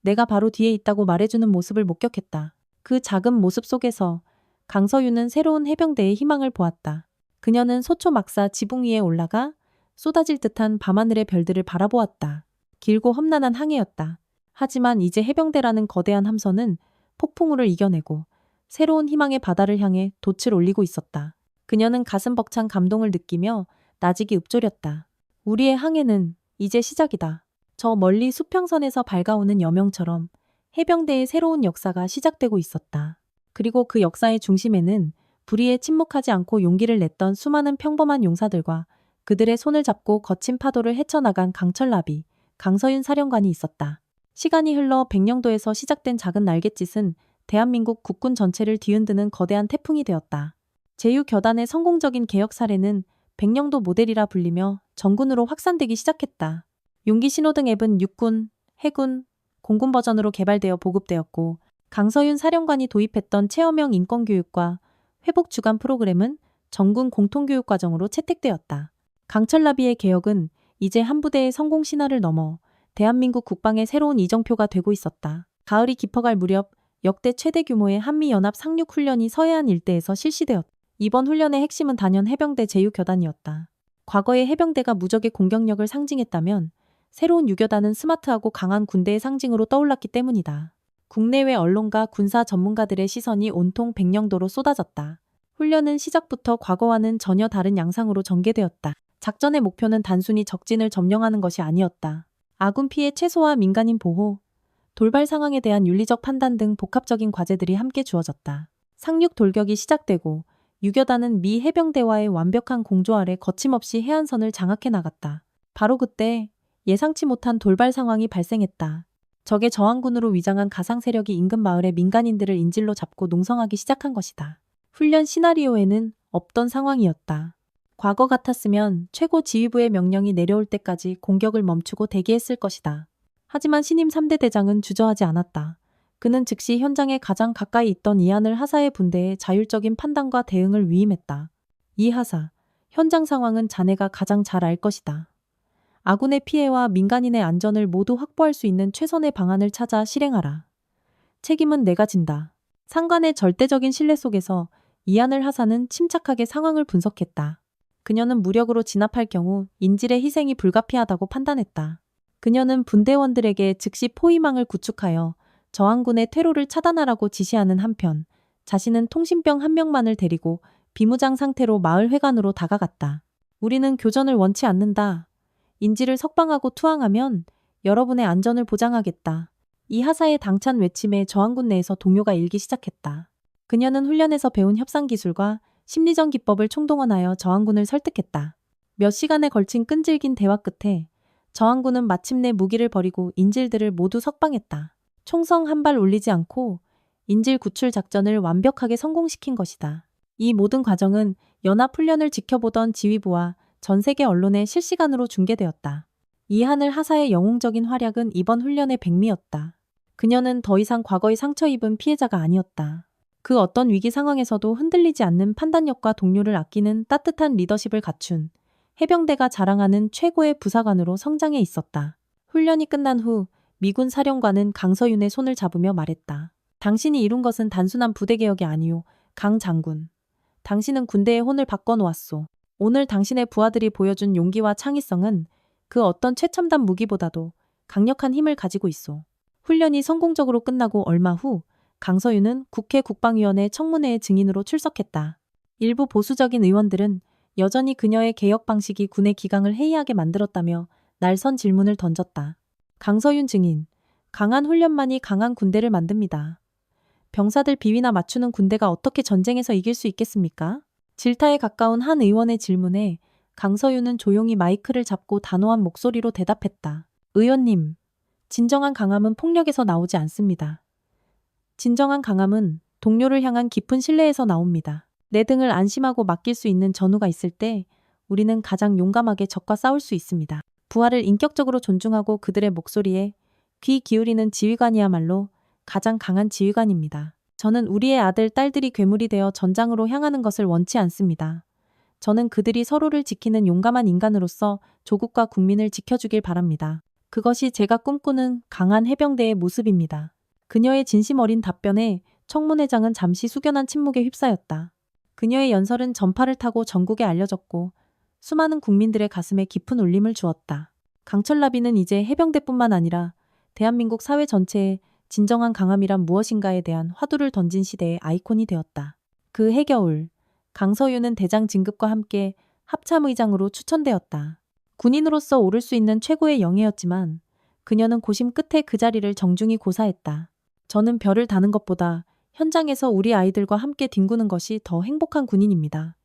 내가 바로 뒤에 있다고 말해주는 모습을 목격했다. 그 작은 모습 속에서 강서윤은 새로운 해병대의 희망을 보았다. 그녀는 소초 막사 지붕 위에 올라가 쏟아질 듯한 밤하늘의 별들을 바라보았다. 길고 험난한 항해였다. 하지만 이제 해병대라는 거대한 함선은 폭풍우를 이겨내고 새로운 희망의 바다를 향해 돛을 올리고 있었다. 그녀는 가슴 벅찬 감동을 느끼며 나직이 읊조렸다. 우리의 항해는 이제 시작이다. 저 멀리 수평선에서 밝아오는 여명처럼 해병대의 새로운 역사가 시작되고 있었다. 그리고 그 역사의 중심에는 불의에 침묵하지 않고 용기를 냈던 수많은 평범한 용사들과 그들의 손을 잡고 거친 파도를 헤쳐나간 강철나비, 강서윤 사령관이 있었다. 시간이 흘러 백령도에서 시작된 작은 날갯짓은 대한민국 국군 전체를 뒤흔드는 거대한 태풍이 되었다. 제유교단의 성공적인 개혁 사례는 백령도 모델이라 불리며 전군으로 확산되기 시작했다. 용기 신호등 앱은 육군, 해군, 공군 버전으로 개발되어 보급되었고 강서윤 사령관이 도입했던 체험형 인권교육과 회복 주간 프로그램은 전군 공통교육 과정으로 채택되었다. 강철나비의 개혁은 이제 한 부대의 성공 신화를 넘어 대한민국 국방의 새로운 이정표가 되고 있었다. 가을이 깊어갈 무렵 역대 최대 규모의 한미연합 상륙훈련이 서해안 일대에서 실시되었다. 이번 훈련의 핵심은 단연 해병대 제유교단이었다. 과거의 해병대가 무적의 공격력을 상징했다면 새로운 유교단은 스마트하고 강한 군대의 상징으로 떠올랐기 때문이다. 국내외 언론과 군사 전문가들의 시선이 온통 백령도로 쏟아졌다. 훈련은 시작부터 과거와는 전혀 다른 양상으로 전개되었다. 작전의 목표는 단순히 적진을 점령하는 것이 아니었다. 아군 피해 최소화, 민간인 보호, 돌발 상황에 대한 윤리적 판단 등 복합적인 과제들이 함께 주어졌다. 상륙 돌격이 시작되고 유교단은 미 해병대와의 완벽한 공조 아래 거침없이 해안선을 장악해 나갔다. 바로 그때 예상치 못한 돌발 상황이 발생했다. 적의 저항군으로 위장한 가상 세력이 인근 마을의 민간인들을 인질로 잡고 농성하기 시작한 것이다. 훈련 시나리오에는 없던 상황이었다. 과거 같았으면 최고 지휘부의 명령이 내려올 때까지 공격을 멈추고 대기했을 것이다. 하지만 신임 3대 대장은 주저하지 않았다. 그는 즉시 현장에 가장 가까이 있던 이하늘 하사의 분대에 자율적인 판단과 대응을 위임했다. 이 하사, 현장 상황은 자네가 가장 잘 알 것이다. 아군의 피해와 민간인의 안전을 모두 확보할 수 있는 최선의 방안을 찾아 실행하라. 책임은 내가 진다. 상관의 절대적인 신뢰 속에서 이하늘 하사는 침착하게 상황을 분석했다. 그녀는 무력으로 진압할 경우 인질의 희생이 불가피하다고 판단했다. 그녀는 분대원들에게 즉시 포위망을 구축하여 저항군의 퇴로를 차단하라고 지시하는 한편 자신은 통신병 한 명만을 데리고 비무장 상태로 마을 회관으로 다가갔다. 우리는 교전을 원치 않는다. 인질을 석방하고 투항하면 여러분의 안전을 보장하겠다. 이 하사의 당찬 외침에 저항군 내에서 동요가 일기 시작했다. 그녀는 훈련에서 배운 협상 기술과 심리전 기법을 총동원하여 저항군을 설득했다. 몇 시간에 걸친 끈질긴 대화 끝에 저항군은 마침내 무기를 버리고 인질들을 모두 석방했다. 총성 한 발 울리지 않고 인질 구출 작전을 완벽하게 성공시킨 것이다. 이 모든 과정은 연합훈련을 지켜보던 지휘부와 전 세계 언론에 실시간으로 중계되었다. 이하늘 하사의 영웅적인 활약은 이번 훈련의 백미였다. 그녀는 더 이상 과거의 상처 입은 피해자가 아니었다. 그 어떤 위기 상황에서도 흔들리지 않는 판단력과 동료를 아끼는 따뜻한 리더십을 갖춘 해병대가 자랑하는 최고의 부사관으로 성장해 있었다. 훈련이 끝난 후 미군 사령관은 강서윤의 손을 잡으며 말했다. 당신이 이룬 것은 단순한 부대 개혁이 아니오. 강 장군. 당신은 군대의 혼을 바꿔놓았소. 오늘 당신의 부하들이 보여준 용기와 창의성은 그 어떤 최첨단 무기보다도 강력한 힘을 가지고 있소. 훈련이 성공적으로 끝나고 얼마 후 강서윤은 국회 국방위원회 청문회의 증인으로 출석했다. 일부 보수적인 의원들은 여전히 그녀의 개혁 방식이 군의 기강을 해이하게 만들었다며 날선 질문을 던졌다. 강서윤 증인, 강한 훈련만이 강한 군대를 만듭니다. 병사들 비위나 맞추는 군대가 어떻게 전쟁에서 이길 수 있겠습니까? 질타에 가까운 한 의원의 질문에 강서윤은 조용히 마이크를 잡고 단호한 목소리로 대답했다. 의원님, 진정한 강함은 폭력에서 나오지 않습니다. 진정한 강함은 동료를 향한 깊은 신뢰에서 나옵니다. 내 등을 안심하고 맡길 수 있는 전우가 있을 때 우리는 가장 용감하게 적과 싸울 수 있습니다. 부하를 인격적으로 존중하고 그들의 목소리에 귀 기울이는 지휘관이야말로 가장 강한 지휘관입니다. 저는 우리의 아들, 딸들이 괴물이 되어 전장으로 향하는 것을 원치 않습니다. 저는 그들이 서로를 지키는 용감한 인간으로서 조국과 국민을 지켜주길 바랍니다. 그것이 제가 꿈꾸는 강한 해병대의 모습입니다. 그녀의 진심 어린 답변에 청문회장은 잠시 숙연한 침묵에 휩싸였다. 그녀의 연설은 전파를 타고 전국에 알려졌고 수많은 국민들의 가슴에 깊은 울림을 주었다. 강철나비는 이제 해병대뿐만 아니라 대한민국 사회 전체에 진정한 강함이란 무엇인가에 대한 화두를 던진 시대의 아이콘이 되었다. 그 해겨울, 강서윤은 대장 진급과 함께 합참의장으로 추천되었다. 군인으로서 오를 수 있는 최고의 영예였지만 그녀는 고심 끝에 그 자리를 정중히 고사했다. 저는 별을 다는 것보다 현장에서 우리 아이들과 함께 뒹구는 것이 더 행복한 군인입니다.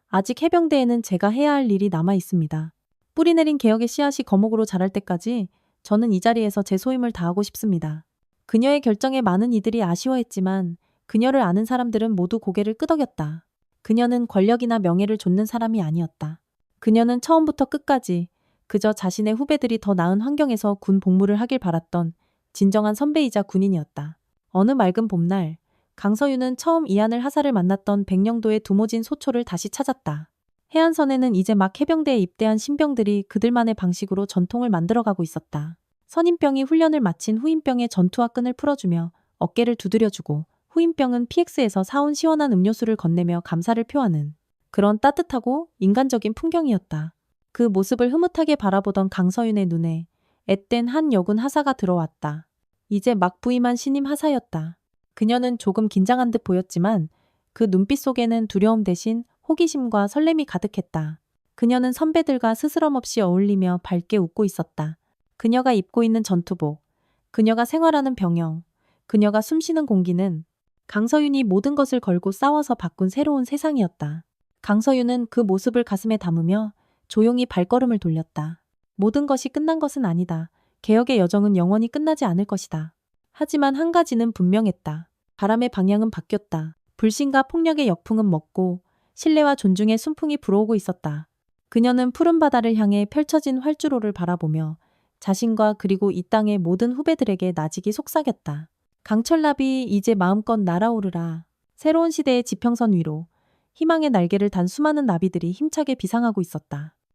아직 해병대에는 제가 해야 할 일이 남아 있습니다. 뿌리 내린 개혁의 씨앗이 거목으로 자랄 때까지 저는 이 자리에서 제 소임을 다하고 싶습니다. 그녀의 결정에 많은 이들이 아쉬워했지만 그녀를 아는 사람들은 모두 고개를 끄덕였다. 그녀는 권력이나 명예를 좇는 사람이 아니었다. 그녀는 처음부터 끝까지 그저 자신의 후배들이 더 나은 환경에서 군 복무를 하길 바랐던 진정한 선배이자 군인이었다. 어느 맑은 봄날, 강서윤은 처음 이하늘 하사를 만났던 백령도의 두모진 소초를 다시 찾았다. 해안선에는 이제 막 해병대에 입대한 신병들이 그들만의 방식으로 전통을 만들어가고 있었다. 선임병이 훈련을 마친 후임병의 전투화 끈을 풀어주며 어깨를 두드려주고 후임병은 PX에서 사온 시원한 음료수를 건네며 감사를 표하는 그런 따뜻하고 인간적인 풍경이었다. 그 모습을 흐뭇하게 바라보던 강서윤의 눈에 앳된 한 여군 하사가 들어왔다. 이제 막 부임한 신임 하사였다. 그녀는 조금 긴장한 듯 보였지만 그 눈빛 속에는 두려움 대신 호기심과 설렘이 가득했다. 그녀는 선배들과 스스럼없이 어울리며 밝게 웃고 있었다. 그녀가 입고 있는 전투복, 그녀가 생활하는 병영, 그녀가 숨쉬는 공기는 강서윤이 모든 것을 걸고 싸워서 바꾼 새로운 세상이었다. 강서윤은 그 모습을 가슴에 담으며 조용히 발걸음을 돌렸다. 모든 것이 끝난 것은 아니다. 개혁의 여정은 영원히 끝나지 않을 것이다. 하지만 한 가지는 분명했다. 바람의 방향은 바뀌었다. 불신과 폭력의 역풍은 멎고 신뢰와 존중의 순풍이 불어오고 있었다. 그녀는 푸른 바다를 향해 펼쳐진 활주로를 바라보며 자신과 그리고 이 땅의 모든 후배들에게 나직이 속삭였다. 강철나비 이제 마음껏 날아오르라. 새로운 시대의 지평선 위로 희망의 날개를 단 수많은 나비들이 힘차게 비상하고 있었다.